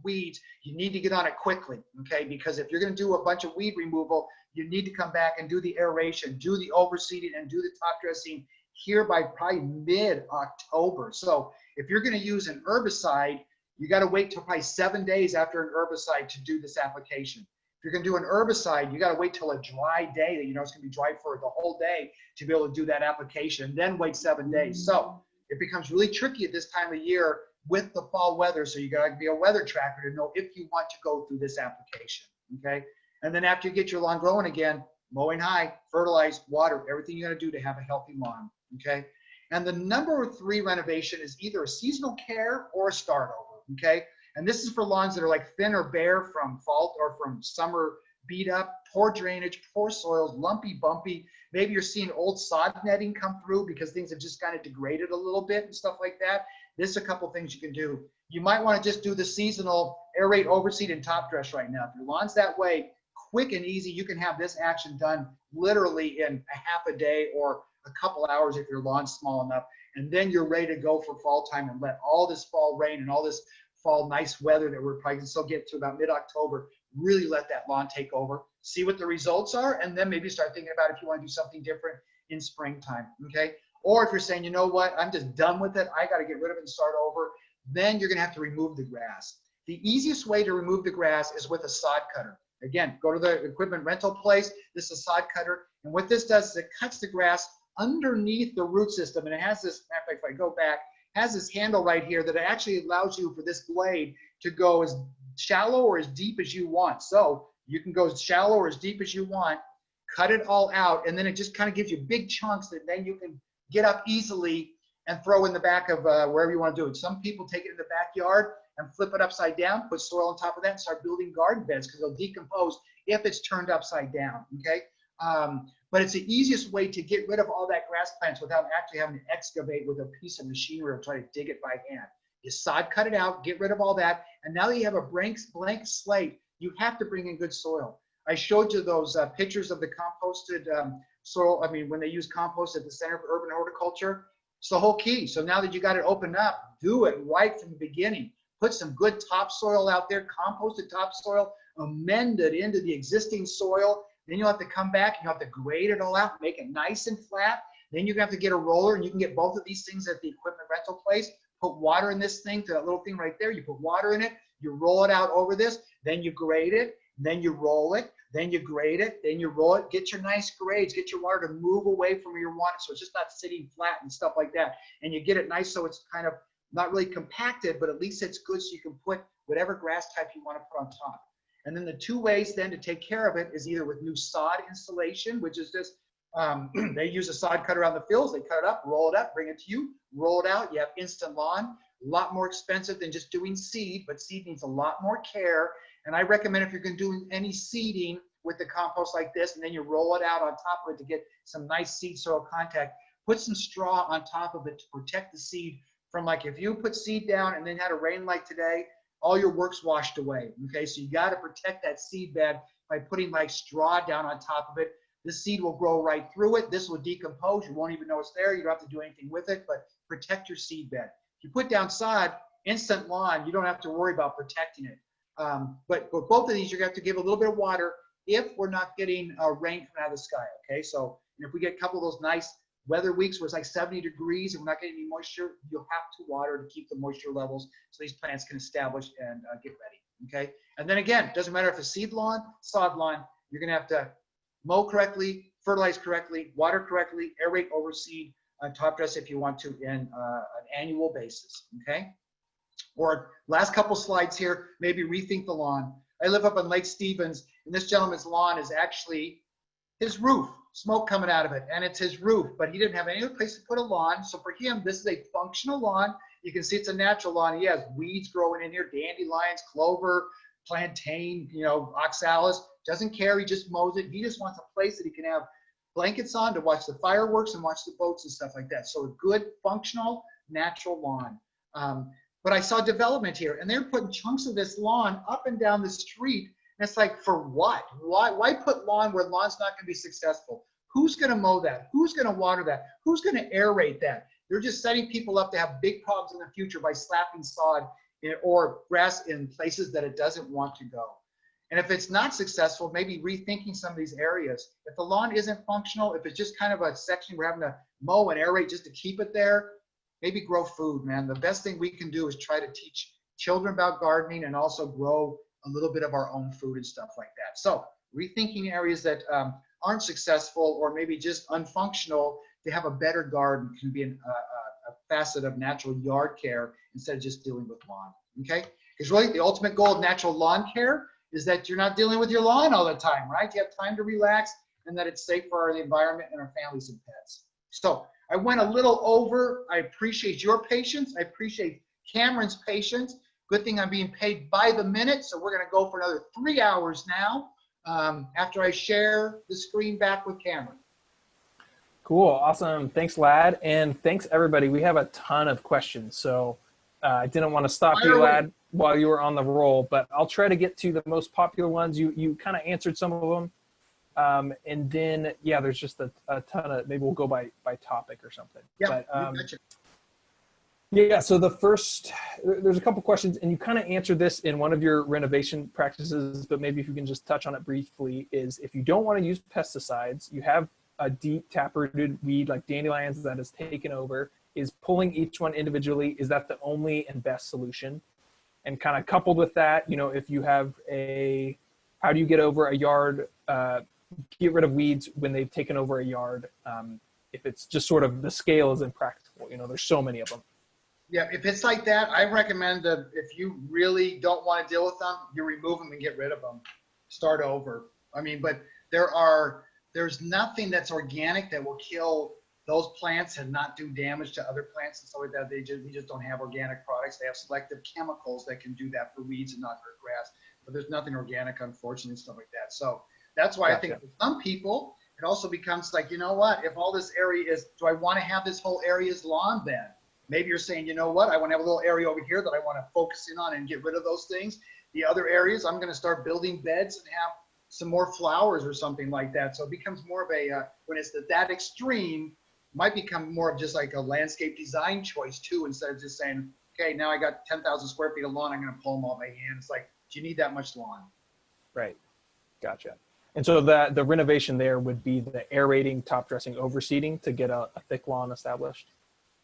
weeds, you need to get on it quickly. Okay, because if you're going to do a bunch of weed removal, you need to come back and do the aeration, do the overseeding, and do the top dressing here by probably mid-October. So if you're going to use an herbicide, you got to wait till probably 7 days after an herbicide to do this application. If you're going to do an herbicide, you got to wait till a dry day that you know it's going to be dry for the whole day to be able to do that application, then wait 7 days. So it becomes really tricky at this time of year with the fall weather. So you got to be a weather tracker to know if you want to go through this application. Okay. And then after you get your lawn growing again, mowing high, fertilize, water, everything you got to do to have a healthy lawn. okay? And the number 3 renovation is either a seasonal care or a start over, okay? And this is for lawns that are like thin or bare from fall or from summer beat up, poor drainage, poor soils, lumpy, bumpy. Maybe you're seeing old sod netting come through because things have just kind of degraded a little bit and stuff like that. There's a couple things you can do. You might want to just do the seasonal aerate, overseed, and top dress right now. If your lawn's that way, quick and easy, you can have this action done literally in a half a day or a couple hours if your lawn's small enough. And then you're ready to go for fall time and let all this fall rain and all this fall nice weather that we're probably going to still get to about mid-October, really let that lawn take over, see what the results are, and then maybe start thinking about if you want to do something different in springtime, okay? Or if you're saying, you know what, I'm just done with it, I got to get rid of it and start over, then you're going to have to remove the grass. The easiest way to remove the grass is with a sod cutter. Again, go to the equipment rental place. This is a sod cutter. And what this does is it cuts the grass underneath the root system. And it has this, if I go back, has this handle right here that actually allows you for this blade to go as shallow or as deep as you want. So you can go as shallow or as deep as you want, cut it all out, and then it just kind of gives you big chunks that then you can get up easily and throw in the back of wherever you want to do it. Some people take it in the backyard and flip it upside down, put soil on top of that, and start building garden beds because they'll decompose if it's turned upside down, okay? But it's the easiest way to get rid of all that grass plants without actually having to excavate with a piece of machinery or try to dig it by hand. You sod cut it out, get rid of all that, and now that you have a blank slate, you have to bring in good soil. I showed you those pictures of the composted soil, when they use compost at the Center for Urban Horticulture. It's the whole key. So now that you got it opened up, do it right from the beginning. Put some good topsoil out there, composted topsoil, amend it into the existing soil. Then you'll have to come back and you'll have to grade it all out, make it nice and flat. Then you're gonna have to get a roller, and you can get both of these things at the equipment rental place. Put water in this thing, to that little thing right there. You put water in it, you roll it out over this, then you grade it, then you roll it, then you grade it, then you roll it. Get your nice grades, get your water to move away from where you want it, so it's just not sitting flat and stuff like that. And you get it nice so it's kind of not really compacted, but at least it's good so you can put whatever grass type you want to put on top. And then the 2 ways then to take care of it is either with new sod installation, which is just, they use a sod cutter on the fields, they cut it up, roll it up, bring it to you, roll it out, you have instant lawn. A lot more expensive than just doing seed, but seed needs a lot more care. And I recommend if you're going to do any seeding with the compost like this, and then you roll it out on top of it to get some nice seed soil contact, put some straw on top of it to protect the seed from, like, if you put seed down and then had a rain like today, all your work's washed away, okay? So you got to protect that seed bed by putting like straw down on top of it. The seed will grow right through it. This will decompose. You won't even know it's there. You don't have to do anything with it, but protect your seed bed. If you put down sod, instant lawn, you don't have to worry about protecting it. But for both of these, you're going to have to give a little bit of water if we're not getting rain coming out of the sky, okay? So if we get a couple of those nice weather weeks where it's like 70 degrees and we're not getting any moisture, you'll have to water to keep the moisture levels so these plants can establish and get ready, okay? And then again, it doesn't matter if it's seed lawn, sod lawn, you're going to have to mow correctly, fertilize correctly, water correctly, aerate, overseed, top dress if you want to in an annual basis, okay? Or last couple slides here, maybe rethink the lawn. I live up on Lake Stevens, and this gentleman's lawn is actually his roof, smoke coming out of it, and it's his roof, but he didn't have any other place to put a lawn. So for him, this is a functional lawn. You can see it's a natural lawn. He has weeds growing in here, dandelions, clover, plantain, oxalis. Doesn't care, he just mows it. He just wants a place that he can have blankets on to watch the fireworks and watch the boats and stuff like that. So a good, functional, natural lawn. But I saw development here, and they're putting chunks of this lawn up and down the street. And it's like, for what? Why put lawn where lawn's not going to be successful? Who's going to mow that? Who's going to water that? Who's going to aerate that? They're just setting people up to have big problems in the future by slapping sod or grass in places that it doesn't want to go. And if it's not successful, maybe rethinking some of these areas. If the lawn isn't functional, if it's just kind of a section we're having to mow and aerate just to keep it there, maybe grow food, man. The best thing we can do is try to teach children about gardening and also grow a little bit of our own food and stuff like that. So rethinking areas that aren't successful or maybe just unfunctional to have a better garden can be a facet of natural yard care instead of just dealing with lawn, okay? Because really the ultimate goal of natural lawn care is that you're not dealing with your lawn all the time, right? You have time to relax and that it's safe for the environment and our families and pets. So I went a little over. I appreciate your patience. I appreciate Cameron's patience. Good thing I'm being paid by the minute, so we're going to go for another 3 hours now after I share the screen back with Cameron. Cool. Awesome. Thanks, Lad. And thanks, everybody. We have a ton of questions, so I didn't want to stop you, Lad, while you were on the roll, but I'll try to get to the most popular ones. You kind of answered some of them. And then, yeah, there's just a ton of, maybe we'll go by topic or something. Yeah, but, yeah, so there's a couple questions, and you kind of answered this in one of your renovation practices, but maybe if you can just touch on it briefly, is if you don't want to use pesticides, you have a deep taprooted weed like dandelions that has taken over, is pulling each one individually, is that the only and best solution? And kind of coupled with that, if you have how do you get over a yard, get rid of weeds when they've taken over a yard, if it's just sort of the scale is impractical, there's so many of them. Yeah, if it's like that, I recommend that if you really don't want to deal with them, you remove them and get rid of them. Start over. I mean, but there's nothing that's organic that will kill those plants and not do damage to other plants and stuff like that. We just don't have organic products. They have selective chemicals that can do that for weeds and not hurt grass. But there's nothing organic, unfortunately, and stuff like that. So that's why I think for some people, it also becomes like, you know what, if all this area do I want to have this whole area's lawn then? Maybe you're saying, you know what, I want to have a little area over here that I want to focus in on and get rid of those things. The other areas, I'm going to start building beds and have some more flowers or something like that. So it becomes more of when it's that extreme, might become more of just like a landscape design choice too, instead of just saying, okay, now I got 10,000 square feet of lawn, I'm going to pull them all by hand. It's like, do you need that much lawn? Right. Gotcha. And so the renovation there would be the aerating, top dressing, overseeding to get a thick lawn established?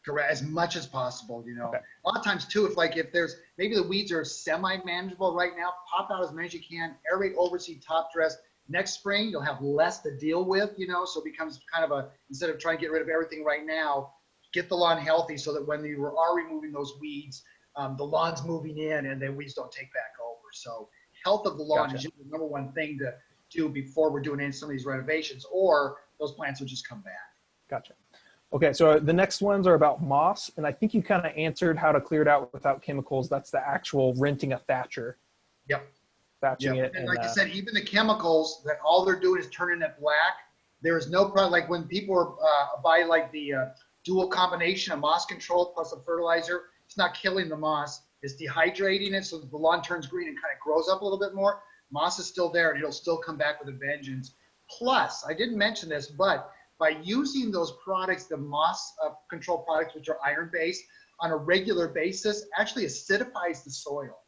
Correct, as much as possible, Okay. A lot of times too, if there's, maybe the weeds are semi-manageable right now, pop out as many as you can, aerate, overseed, top dress. Next spring, you'll have less to deal with, so it becomes kind of instead of trying to get rid of everything right now, get the lawn healthy so that when you are removing those weeds, the lawn's moving in and the weeds don't take back over. So health of the lawn is the number one thing to do before we're doing some of these renovations, or those plants will just come back. Gotcha. Okay, so the next ones are about moss, and I think you kind of answered how to clear it out without chemicals. That's the actual renting a thatcher. Yep. Thatching it. And like I said, even the chemicals, that all they're doing is turning it black. There is no problem. Like when people buy like the dual combination of moss control plus a fertilizer, it's not killing the moss. It's dehydrating it so that the lawn turns green and kind of grows up a little bit more. Moss is still there and it'll still come back with a vengeance. Plus, I didn't mention this, but by using those products, the moss control products, which are iron-based, on a regular basis, actually acidifies the soil.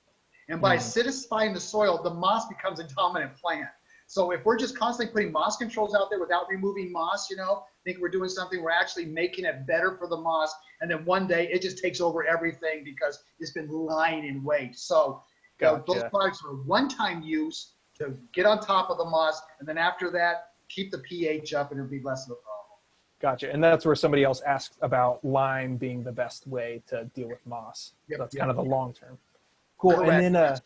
And by acidifying the soil, the moss becomes a dominant plant. So if we're just constantly putting moss controls out there without removing moss, think we're doing something, we're actually making it better for the moss. And then one day it just takes over everything because it's been lying in wait. So those products are one-time use to get on top of the moss. And then after that, keep the pH up and it'll be less of a problem. Gotcha. And that's where somebody else asked about lime being the best way to deal with moss. Yep, That's kind of the long term. Cool. Correct. And then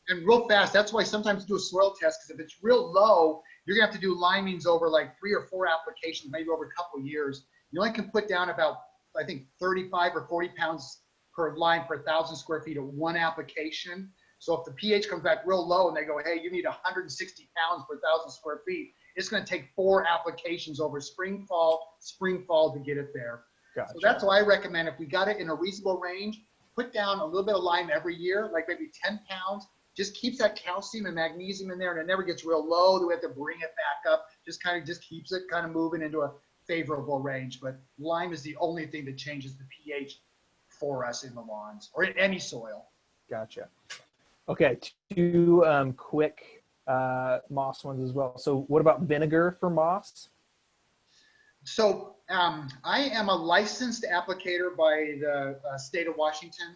and real fast, that's why sometimes do a soil test, because if it's real low, you're gonna have to do limings over like 3 or 4 applications, maybe over a couple of years. You only can put down about, I think, 35 or 40 pounds per lime per 1,000 square feet of one application. So if the pH comes back real low and they go, hey, you need 160 pounds per 1,000 square feet, it's going to take 4 applications over spring, fall to get it there. Gotcha. So that's why I recommend, if we got it in a reasonable range, put down a little bit of lime every year, like maybe 10 pounds. Just keeps that calcium and magnesium in there, and it never gets real low. Do we have to bring it back up? Just keeps it kind of moving into a favorable range. But lime is the only thing that changes the pH for us in the lawns or in any soil. Gotcha. Okay, 2 quick moss ones as well. So what about vinegar for moss? So I am a licensed applicator by the state of Washington.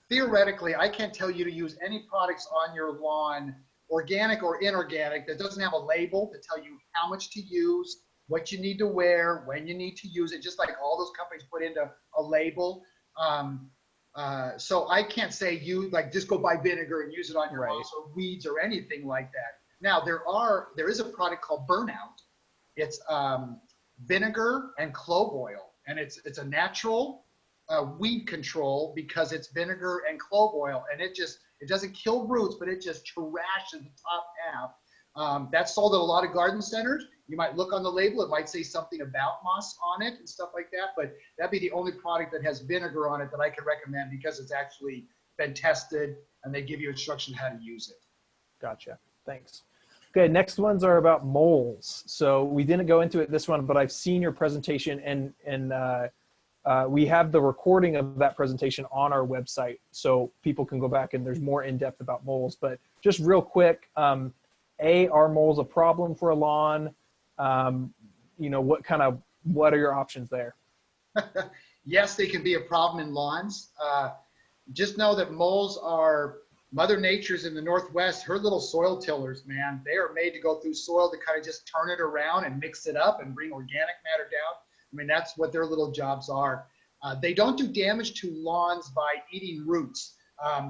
Theoretically, I can't tell you to use any products on your lawn, organic or inorganic, that doesn't have a label to tell you how much to use, what you need to wear, when you need to use it, just like all those companies put into a label. So I can't say just go buy vinegar and use it on your moss or weeds or anything like that. Now there is a product called Burnout. It's vinegar and clove oil, and it's a natural weed control because it's vinegar and clove oil, and it doesn't kill roots, but it just trashes the top half. That's sold at a lot of garden centers. You might look on the label, it might say something about moss on it and stuff like that, but that'd be the only product that has vinegar on it that I could recommend because it's actually been tested and they give you instruction how to use it. Gotcha. Thanks. Okay, next ones are about moles. So we didn't go into it this one, but I've seen your presentation, and we have the recording of that presentation on our website, so people can go back and there's more in depth about moles. But just real quick, are moles a problem for a lawn? You know, what are your options there? Yes, they can be a problem in lawns. Just know that moles are Mother Nature's in the Northwest, her little soil tillers, man. They are made to go through soil to kind of just turn it around and mix it up and bring organic matter down. I mean, that's what their little jobs are. They don't do damage to lawns by eating roots.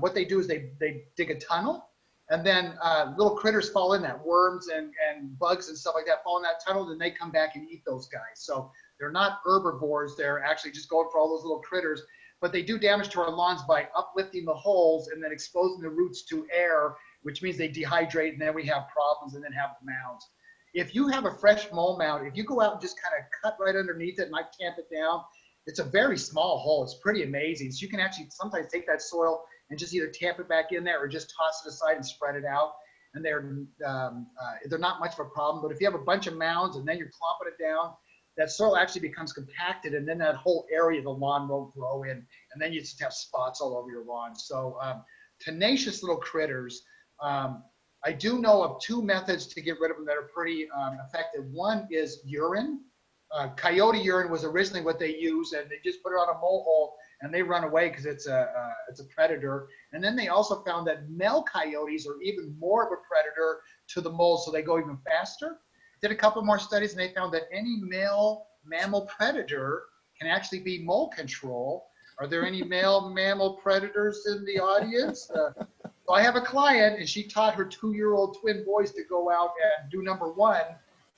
What they do is they dig a tunnel, and then little critters fall in that, worms and bugs and stuff like that fall in that tunnel, then they come back and eat those guys. So they're not herbivores, they're actually just going for all those little critters. But they do damage to our lawns by uplifting the holes and then exposing the roots to air, which means they dehydrate, and then we have problems and then have mounds. If you have a fresh mole mound, if you go out and just kind of cut right underneath it and like tamp it down, it's a very small hole. It's pretty amazing. So you can actually sometimes take that soil and just either tamp it back in there or just toss it aside and spread it out. And they're not much of a problem. But if you have a bunch of mounds and then you're clomping it down, that soil actually becomes compacted, and then that whole area of the lawn won't grow in, and then you just have spots all over your lawn. So tenacious little critters. I do know of two methods to get rid of them that are pretty effective. One is urine. Coyote urine was originally what they used, and they just put it on a mole hole and they run away because it's a predator. And then they also found that male coyotes are even more of a predator to the moles, so they go even faster. Did a couple more studies, and they found that any male mammal predator can actually be mole control. Are there any male mammal predators in the audience? So I have a client, and she taught her 2-year-old twin boys to go out and do number one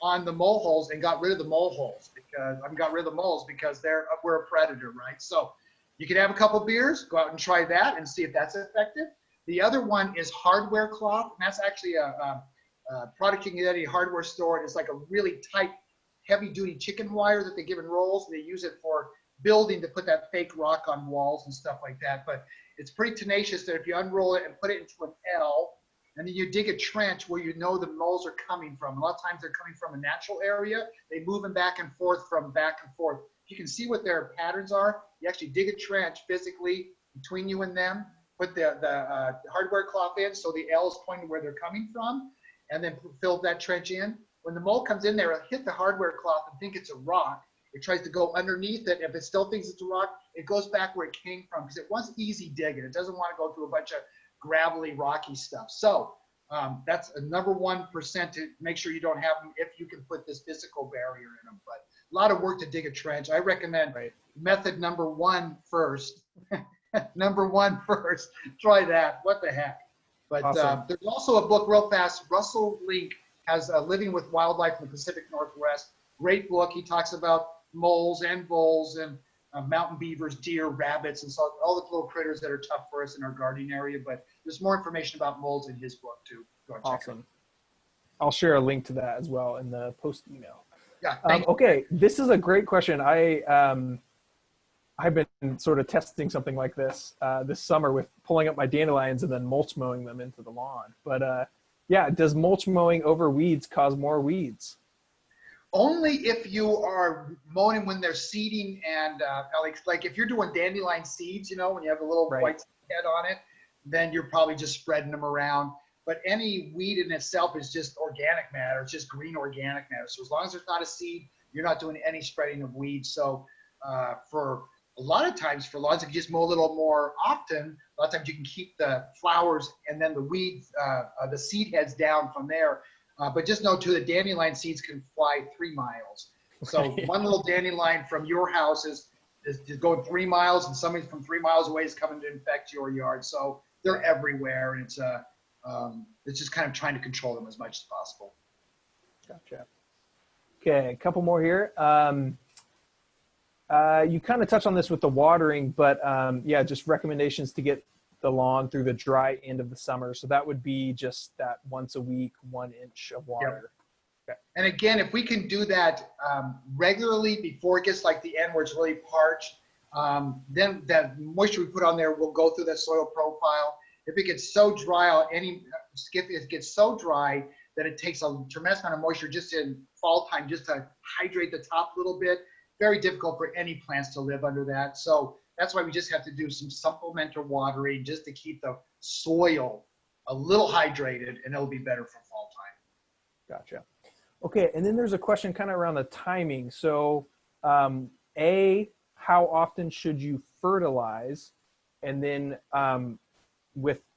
on the mole holes, and got rid of the mole holes because we're a predator, right? So you can have a couple beers, go out and try that and see if that's effective. The other one is hardware cloth, and that's actually a product you can get at a hardware store. It's like a really tight, heavy-duty chicken wire that they give in rolls. They use it for building to put that fake rock on walls and stuff like that. But it's pretty tenacious that if you unroll it and put it into an L, and then you dig a trench where you know the moles are coming from. A lot of times they're coming from a natural area. They move them back and forth from back and forth. You can see what their patterns are. You actually dig a trench physically between you and them, put the hardware cloth in so the L is pointing where they're coming from, and then fill that trench in. When the mole comes in there, it'll hit the hardware cloth and think it's a rock. It tries to go underneath it. If it still thinks it's a rock, it goes back where it came from because it wants easy digging. It doesn't want to go through a bunch of gravelly, rocky stuff. So that's a number 1% to make sure you don't have them if you can put this physical barrier in them. But a lot of work to dig a trench. I recommend method number 1 first. Number 1 first. Try that. What the heck? But awesome. There's also a book real fast. Russell Link has Living with Wildlife in the Pacific Northwest. Great book. He talks about moles and voles and mountain beavers, deer, rabbits, and so all the little critters that are tough for us in our gardening area. But there's more information about moles in his book too. Go and check it out. I'll share a link to that as well in the post email. Yeah. Okay, this is a great question. I've been sort of testing something like this this summer with pulling up my dandelions and then mulch mowing them into the lawn. But yeah, does mulch mowing over weeds cause more weeds? Only if you are mowing when they're seeding and like if you're doing dandelion seeds, you know, when you have a little white head on it, then you're probably just spreading them around. But any weed in itself is just organic matter. It's just green organic matter. So as long as there's not a seed, you're not doing any spreading of weeds. So for a lot of times for lawns, if you just mow a little more often, a lot of times you can keep the flowers and then the weeds, the seed heads down from there. But just know too, the dandelion seeds can fly 3 miles. So one little dandelion from your house is going 3 miles, and somebody from 3 miles away is coming to infect your yard. So they're everywhere, and it's just kind of trying to control them as much as possible. Gotcha. Okay, a couple more here. You kind of touched on this with the watering, but yeah, just recommendations to get the lawn through the dry end of the summer. So that would be just that once a week, 1 inch of water. Yep. Okay. And again, if we can do that regularly before it gets like the end where it's really parched, then that moisture we put on there will go through that soil profile. If it gets so dry, if it gets so dry that it takes a tremendous amount of moisture just in fall time just to hydrate the top a little bit, very difficult for any plants to live under that. So that's why we just have to do some supplemental watering just to keep the soil a little hydrated, and it'll be better for fall time. Gotcha. Okay, and then there's a question kind of around the timing. So how often should you fertilize? And then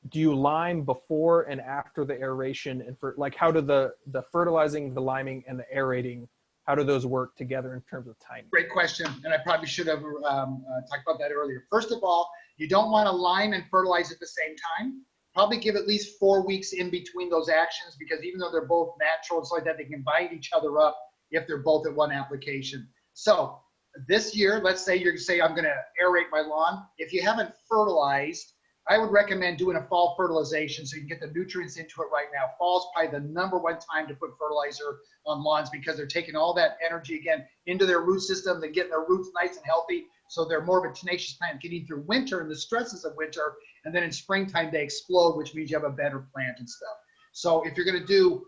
do you lime before and after the aeration? And like how do the fertilizing, the liming, and the aerating, how do those work together in terms of timing? Great question, and I probably should have talked about that earlier. First of all, you don't want to lime and fertilize at the same time. Probably give at least 4 weeks in between those actions, because even though they're both natural and so like that, they can bind each other up if they're both at one application. So this year, let's say you're say I'm going to aerate my lawn. If you haven't fertilized, I would recommend doing a fall fertilization so you can get the nutrients into it right now. Fall is probably the #1 time to put fertilizer on lawns because they're taking all that energy again into their root system. They're getting their roots nice and healthy, so they're more of a tenacious plant getting through winter and the stresses of winter. And then in springtime they explode, which means you have a better plant and stuff. So if you're going to do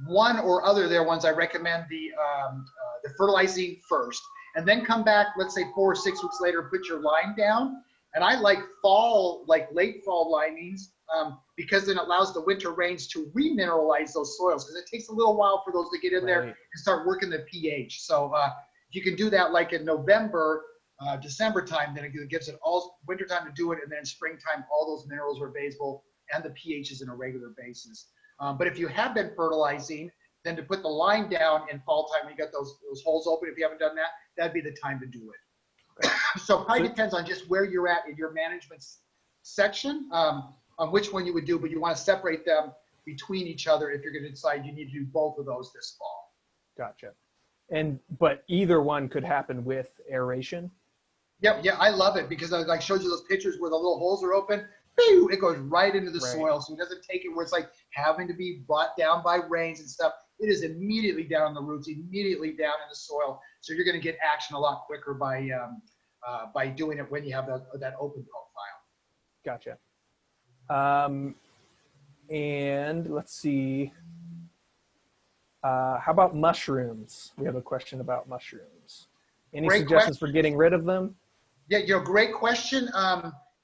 one or other there ones, I recommend the fertilizing first, and then come back. Let's say 4 or 6 weeks later, put your lime down. And I like fall, like late fall limings, because then it allows the winter rains to remineralize those soils, because it takes a little while for those to get in there and start working the pH. So if you can do that like in November, December time, then it gives it all winter time to do it, and then in springtime all those minerals are available and the pH is in a regular basis. But if you have been fertilizing, then to put the lime down in fall time when you got those holes open, if you haven't done that, that'd be the time to do it. So it probably depends on just where you're at in your management section on which one you would do, but you want to separate them between each other if you're going to decide you need to do both of those this fall. Gotcha. But either one could happen with aeration? Yeah, I love it because I showed you those pictures where the little holes are open. Pew, it goes right into the soil, so it doesn't take it where it's like having to be brought down by rains and stuff. It is immediately down in the roots, immediately down in the soil. So you're going to get action a lot quicker by doing it when you have that open profile. Gotcha. And let's see. How about mushrooms? We have a question about mushrooms. Any suggestions for getting rid of them? Yeah, great question.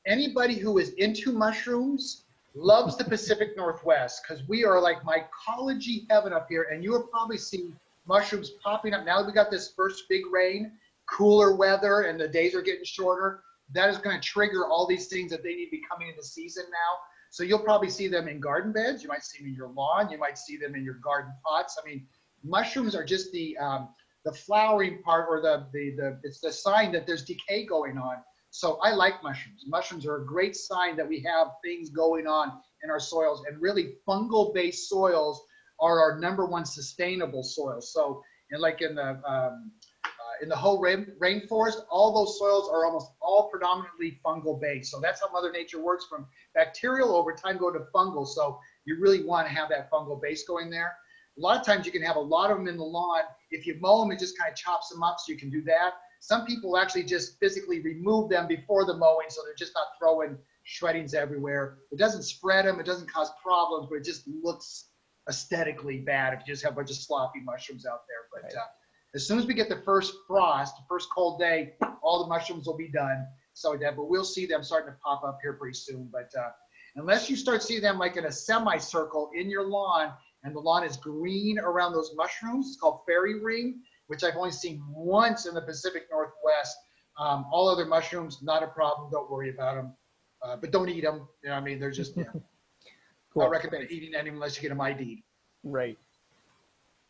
Anybody who is into mushrooms loves the Pacific Northwest, because we are like mycology heaven up here, and you will probably see mushrooms popping up now that we got this first big rain, cooler weather, and the days are getting shorter. That is going to trigger all these things that they need to be coming into season now. So you'll probably see them in garden beds. You might see them in your lawn. You might see them in your garden pots. I mean, mushrooms are just the flowering part, or it's the sign that there's decay going on. So I like mushrooms. Mushrooms are a great sign that we have things going on in our soils, and really fungal-based soils are our #1 sustainable soils. So, like in the whole rainforest, all those soils are almost all predominantly fungal-based. So that's how Mother Nature works, from bacterial over time go to fungal. So you really want to have that fungal base going there. A lot of times you can have a lot of them in the lawn. If you mow them, it just kind of chops them up, so you can do that. Some people actually just physically remove them before the mowing, so they're just not throwing shreddings everywhere. It doesn't spread them, it doesn't cause problems, but it just looks aesthetically bad if you just have a bunch of sloppy mushrooms out there. But as soon as we get the first frost, the first cold day, all the mushrooms will be done. So but we'll see them starting to pop up here pretty soon. But unless you start seeing them like in a semicircle in your lawn, and the lawn is green around those mushrooms, it's called fairy ring, which I've only seen once in the Pacific Northwest. All other mushrooms, not a problem. Don't worry about them. But don't eat them. You know, I mean, they're just, cool. I recommend eating any unless you get them ID'd. Right.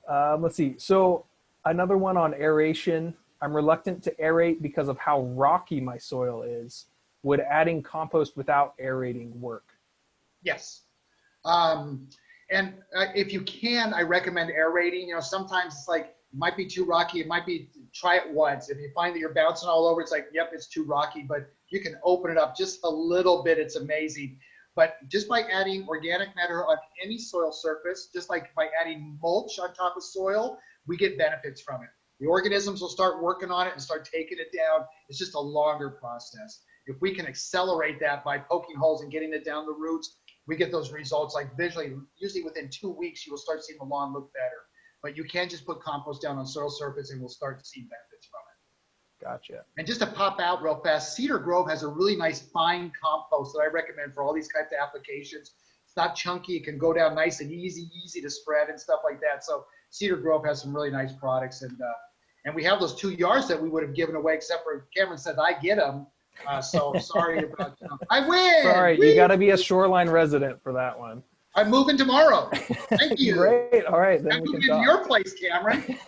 Let's see. So another one on aeration. I'm reluctant to aerate because of how rocky my soil is. Would adding compost without aerating work? Yes. And if you can, I recommend aerating. You know, sometimes it's like It might be too rocky. It might be, try it once. If you find that you're bouncing all over, it's like, yep, it's too rocky, but you can open it up just a little bit. It's amazing. But just by adding organic matter on any soil surface, just like by adding mulch on top of soil, we get benefits from it. The organisms will start working on it and start taking it down. It's just a longer process. If we can accelerate that by poking holes and getting it down the roots, we get those results like visually. Usually within 2 weeks, you will start seeing the lawn look better. But you can't just put compost down on soil surface and we'll start to see benefits from it. Gotcha. And just to pop out real fast, Cedar Grove has a really nice fine compost that I recommend for all these types of applications. It's not chunky. It can go down nice and easy to spread and stuff like that. So Cedar Grove has some really nice products. And we have those 2 yards that we would have given away, except for Cameron said, I get them. So sorry about I win. Sorry, Whee! you got to be a Shoreline resident for that one. I'm moving tomorrow. Thank you. Great. All right, then I'm we can moving to talk. your place, Cameron.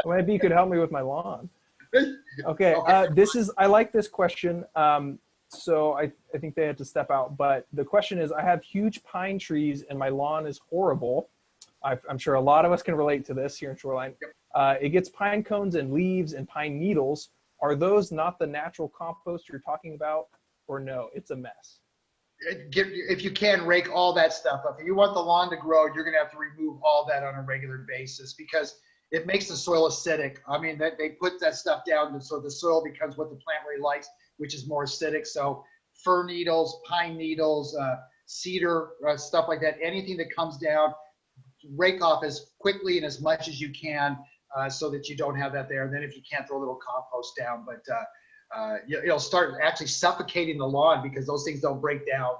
Maybe you could help me with my lawn. Okay, I like this question. So I think they had to step out, but the question is, I have huge pine trees and my lawn is horrible. I'm sure a lot of us can relate to this here in Shoreline. Yep. It gets pine cones and leaves and pine needles. Are those not the natural compost you're talking about, or no, it's a mess? If you can, rake all that stuff up. If you want the lawn to grow, you're going to have to remove all that on a regular basis because it makes the soil acidic. I mean, they put that stuff down so the soil becomes what the plant really likes, which is more acidic. So fir needles, pine needles, cedar, stuff like that, anything that comes down, rake off as quickly and as much as you can so that you don't have that there. And then if you can't, throw a little compost down. But it'll start actually suffocating the lawn because those things don't break down.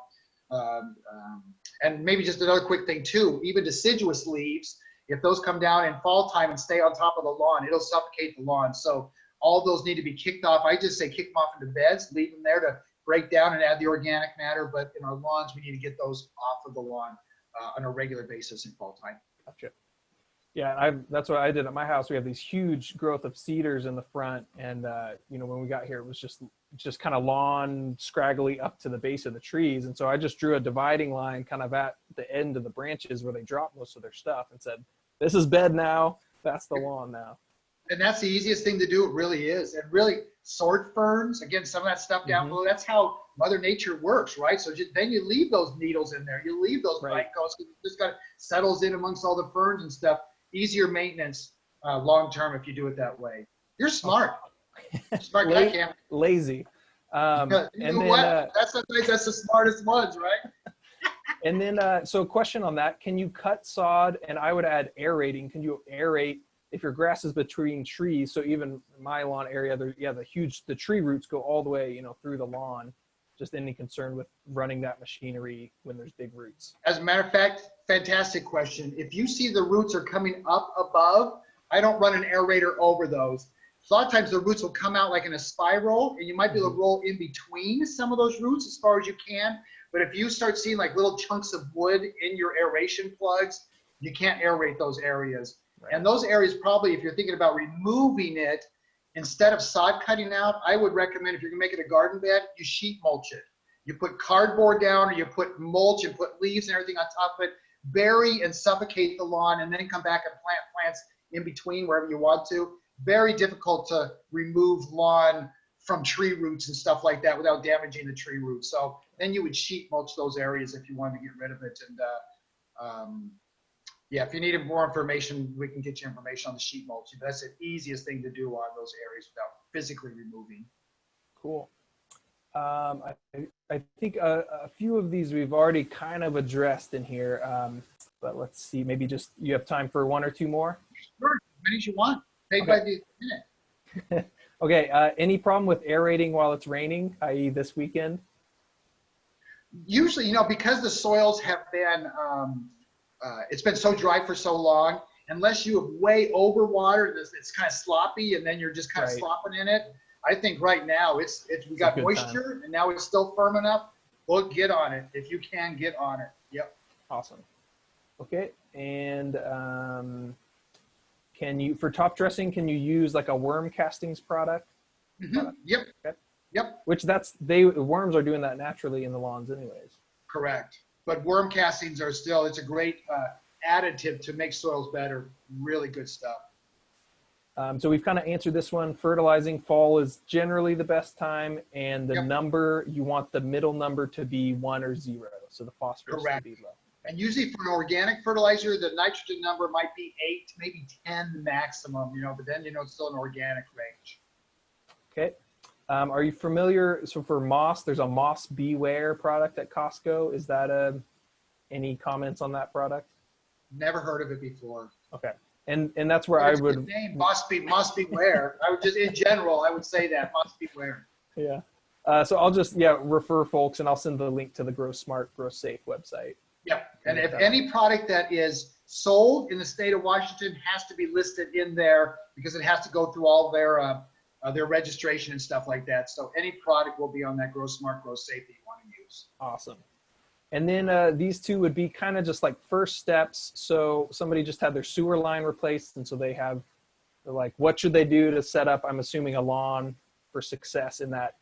And maybe just another quick thing too, even deciduous leaves, if those come down in fall time and stay on top of the lawn, it'll suffocate the lawn. So all those need to be kicked off. I just say kick them off into beds, leave them there to break down and add the organic matter. But in our lawns, we need to get those off of the lawn on a regular basis in fall time. Gotcha. Yeah, that's what I did at my house. We have these huge growth of cedars in the front, and when we got here, it was just kind of lawn, scraggly up to the base of the trees, and so I just drew a dividing line kind of at the end of the branches where they drop most of their stuff, and said, "This is bed now. That's the lawn now." And that's the easiest thing to do. It really is. And really, sword ferns, again, some of that stuff down below. That's how Mother Nature works, right? So then you leave those needles in there. You leave those pine cones because it just kind of settles in amongst all the ferns and stuff. Easier maintenance long term if you do it that way. You're smart. Smart guy, Cam. Lazy. And then, that's the smartest ones, right? And then, so a question on that: can you cut sod? And I would add aerating. Can you aerate if your grass is between trees? So even my lawn area, the tree roots go all the way, through the lawn. Just any concern with running that machinery when there's big roots? As a matter of fact, fantastic question. If you see the roots are coming up above, I don't run an aerator over those. So a lot of times the roots will come out like in a spiral, and you might be able to roll in between some of those roots as far as you can. But if you start seeing like little chunks of wood in your aeration plugs, you can't aerate those areas. Right. And those areas probably, if you're thinking about removing it, instead of sod cutting out, I would recommend if you're gonna make it a garden bed, you sheet mulch it. You put cardboard down, or you put mulch and put leaves and everything on top of it, bury and suffocate the lawn, and then come back and plant plants in between wherever you want to. Very difficult to remove lawn from tree roots and stuff like that without damaging the tree roots. So then you would sheet mulch those areas if you wanted to get rid of it. And yeah, if you need more information, we can get you information on the sheet mulching. But that's the easiest thing to do on those areas without physically removing. Cool. I think a few of these we've already kind of addressed in here, but let's see, maybe just you have time for one or two more? Sure, as many as you want. Paid by the minute. Okay, any problem with aerating while it's raining, i.e. this weekend? Usually, because the soils have been, it's been so dry for so long, unless you have way overwatered, it's kind of sloppy, and then you're just kind of slopping in it. I think right now we got moisture time. And now it's still firm enough. Well, get on it. If you can, get on it. Yep. Awesome. Okay. And for top dressing, can you use like a worm castings product? Mm-hmm. Yep. Okay. Yep. Which worms are doing that naturally in the lawns anyways. Correct. But worm castings are still, it's a great additive to make soils better. Really good stuff. So we've kind of answered this one. Fertilizing fall is generally the best time, and the Yep. number, you want the middle number to be 1 or 0, so the phosphorus Correct. to be low. And usually for an organic fertilizer, the nitrogen number might be 8, maybe 10 maximum, but then, it's still an organic range. Okay. Are you familiar? So for moss, there's a Moss Beware product at Costco. Is that any comments on that product? Never heard of it before. Okay. And that's where I It's a would good name, must beware. I would just, in general, I would say that, must beware. Yeah. So I'll just refer folks, and I'll send the link to the Grow Smart, Grow Safe website. Yep. And if any product that is sold in the state of Washington has to be listed in there because it has to go through all their registration and stuff like that. So any product will be on that Grow Smart, Grow Safe that you want to use. Awesome. And then these two would be kind of just like first steps. So somebody just had their sewer line replaced, and so they're like, what should they do to set up, I'm assuming, a lawn for success in that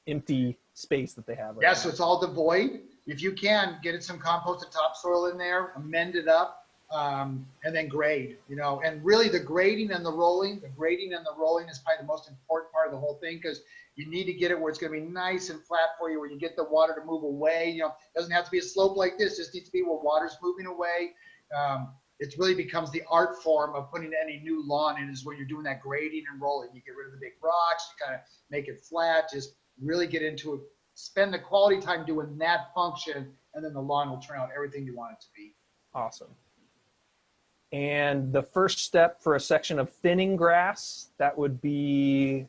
empty space that they have right now? So it's all devoid. If you can, get it some composted topsoil in there, amend it up, and then grade, and really the grading and the rolling is probably the most important part of the whole thing, because you need to get it where it's going to be nice and flat for you, where you get the water to move away. It doesn't have to be a slope like this, it just needs to be where water's moving away. It really becomes the art form of putting any new lawn in, is when you're doing that grading and rolling. You get rid of the big rocks, you kind of make it flat, just really get into it. Spend the quality time doing that function, and then the lawn will turn out everything you want it to be. Awesome. And the first step for a section of thinning grass, that would be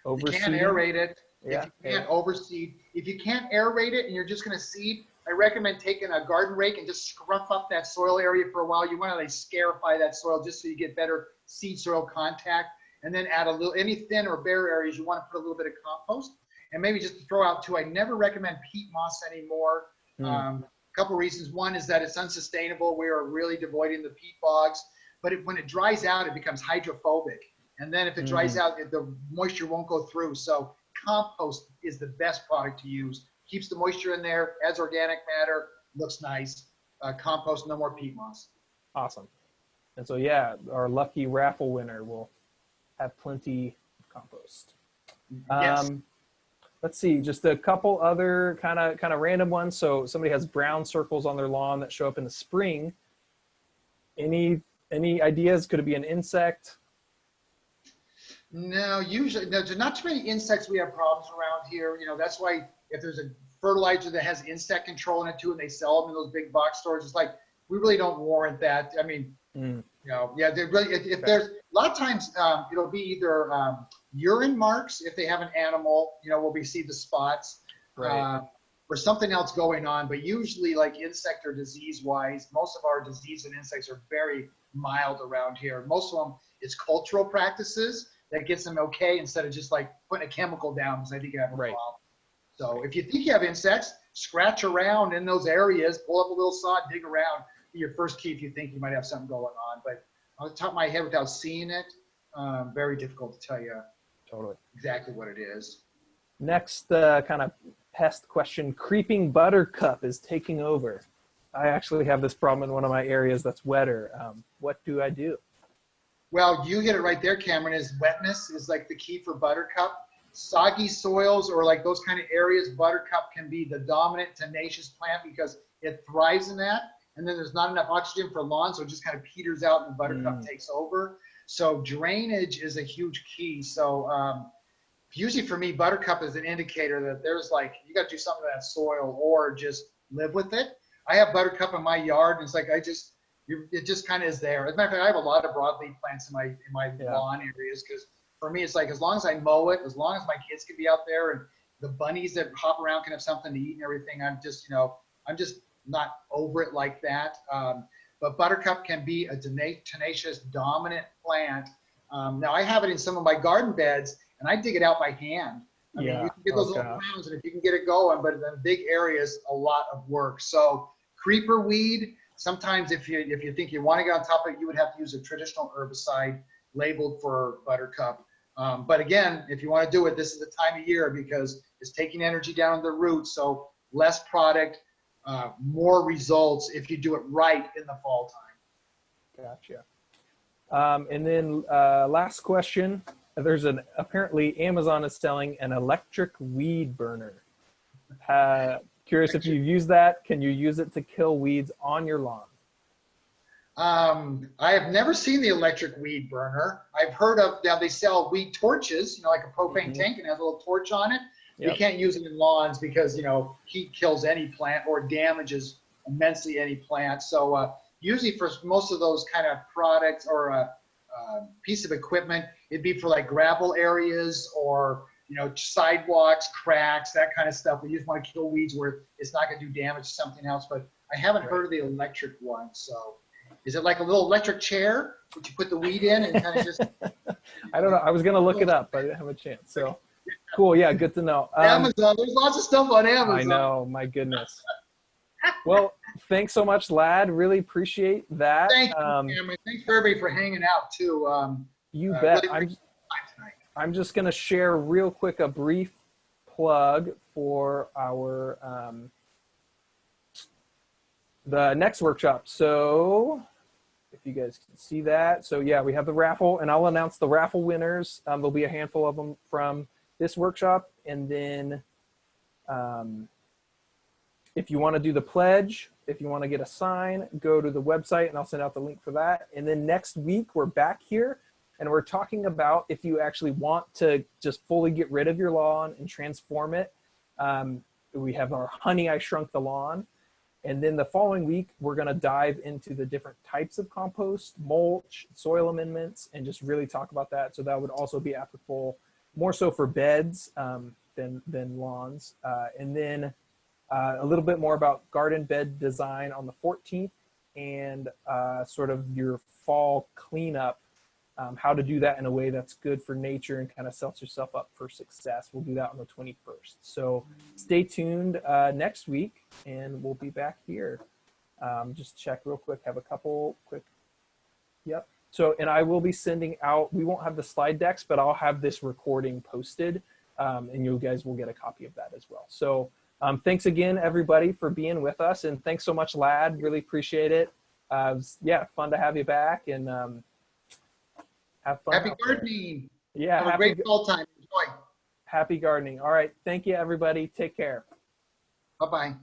overseeding. You can't aerate it. Yeah. If you can't overseed. If you can't aerate it and you're just going to seed, I recommend taking a garden rake and just scruff up that soil area for a while. You want to scarify that soil just so you get better seed soil contact, and then add any thin or bare areas you want to put a little bit of compost. And maybe just to throw out too, I never recommend peat moss anymore. A couple reasons. One is that it's unsustainable. We are really devoiding the peat bogs, but when it dries out, it becomes hydrophobic. And then if it dries out, the moisture won't go through. So compost is the best product to use. Keeps the moisture in there, adds organic matter, looks nice. Compost, no more peat moss. Awesome. And so, our lucky raffle winner will have plenty of compost. Yes. Let's see, just a couple other kind of random ones. So somebody has brown circles on their lawn that show up in the spring. Any ideas? Could it be an insect? No, usually there's not too many insects we have problems around here. That's why if there's a fertilizer that has insect control in it too, and they sell them in those big box stores, it's like, we really don't warrant that. I mean, they really, if there's a lot of times it'll be either urine marks if they have an animal, where we see the spots, right, or something else going on. But usually, like insect or disease wise, most of our disease and insects are very mild around here. Most of them, it's cultural practices that gets them okay, instead of just like putting a chemical down, because I think you have a problem. So if you think you have insects, scratch around in those areas, pull up a little sod, dig around. Be your first key if you think you might have something going on. But on the top of my head, without seeing it, very difficult to tell you exactly what it is. Next kind of pest question, creeping buttercup is taking over. I actually have this problem in one of my areas that's wetter. What do I do? Well, you hit it right there, Cameron, is wetness is like the key for buttercup. Soggy soils or like those kind of areas, buttercup can be the dominant tenacious plant because it thrives in that. And then there's not enough oxygen for lawn, so it just kind of peters out and the buttercup takes over. So drainage is a huge key. So usually for me, buttercup is an indicator that there's like, you got to do something to that soil or just live with it. I have buttercup in my yard, and it's like, it just kind of is there. As a matter of fact, I have a lot of broadleaf plants in my lawn areas, because for me, it's like, as long as I mow it, as long as my kids can be out there and the bunnies that hop around can have something to eat and everything, I'm just not over it like that. But buttercup can be a tenacious, dominant plant. Now I have it in some of my garden beds, and I dig it out by hand. I mean, you can get those little rounds, and if you can get it going, but in big areas, a lot of work. So creeper weed, sometimes if you think you want to get on top of it, you would have to use a traditional herbicide labeled for buttercup. But again, if you want to do it, this is the time of year, because it's taking energy down the roots. So less product, more results if you do it right in the fall time. Gotcha. And then last question, apparently Amazon is selling an electric weed burner. Curious if you've used that. Can you use it to kill weeds on your lawn? I have never seen the electric weed burner. I've heard of, now they sell weed torches, you know, like a propane tank and has a little torch on it. Yep. You can't use it in lawns because, you know, heat kills any plant or damages immensely any plant. So usually for most of those kind of products or a piece of equipment, it'd be for like gravel areas or, you know, sidewalks, cracks, that kind of stuff. We just want to kill weeds where it's not going to do damage to something else. But I haven't heard of the electric one. So is it like a little electric chair that you put the weed in and kind of just? I don't know. I was going to look it up, but I didn't have a chance. So cool. Yeah, good to know. Amazon. There's lots of stuff on Amazon. I know. My goodness. Well, thanks so much, Lad. Really appreciate that. Thank you, Cameron. Thanks for everybody for hanging out too. You bet. Really I'm just going to share real quick a brief plug for our the next workshop. So if you guys can see that. So yeah, we have the raffle, and I'll announce the raffle winners. There'll be a handful of them from this workshop. And then if you want to do the pledge, if you want to get a sign, go to the website and I'll send out the link for that. And then next week we're back here and we're talking about if you actually want to just fully get rid of your lawn and transform it. We have our Honey, I Shrunk the Lawn. And then the following week, we're going to dive into the different types of compost, mulch, soil amendments, and just really talk about that. So that would also be applicable more so for beds than lawns. And then a little bit more about garden bed design on the 14th and sort of your fall cleanup, how to do that in a way that's good for nature and kind of sets yourself up for success. We'll do that on the 21st. So stay tuned next week and we'll be back here. Just check real quick, have a couple quick, yep. So, and I will be sending out, we won't have the slide decks, but I'll have this recording posted and you guys will get a copy of that as well. So thanks again, everybody, for being with us. And thanks so much, Lad. Really appreciate it. Yeah, fun to have you back and have fun. Happy gardening. Yeah. Have a great fall time. Enjoy. Happy gardening. All right. Thank you, everybody. Take care. Bye-bye.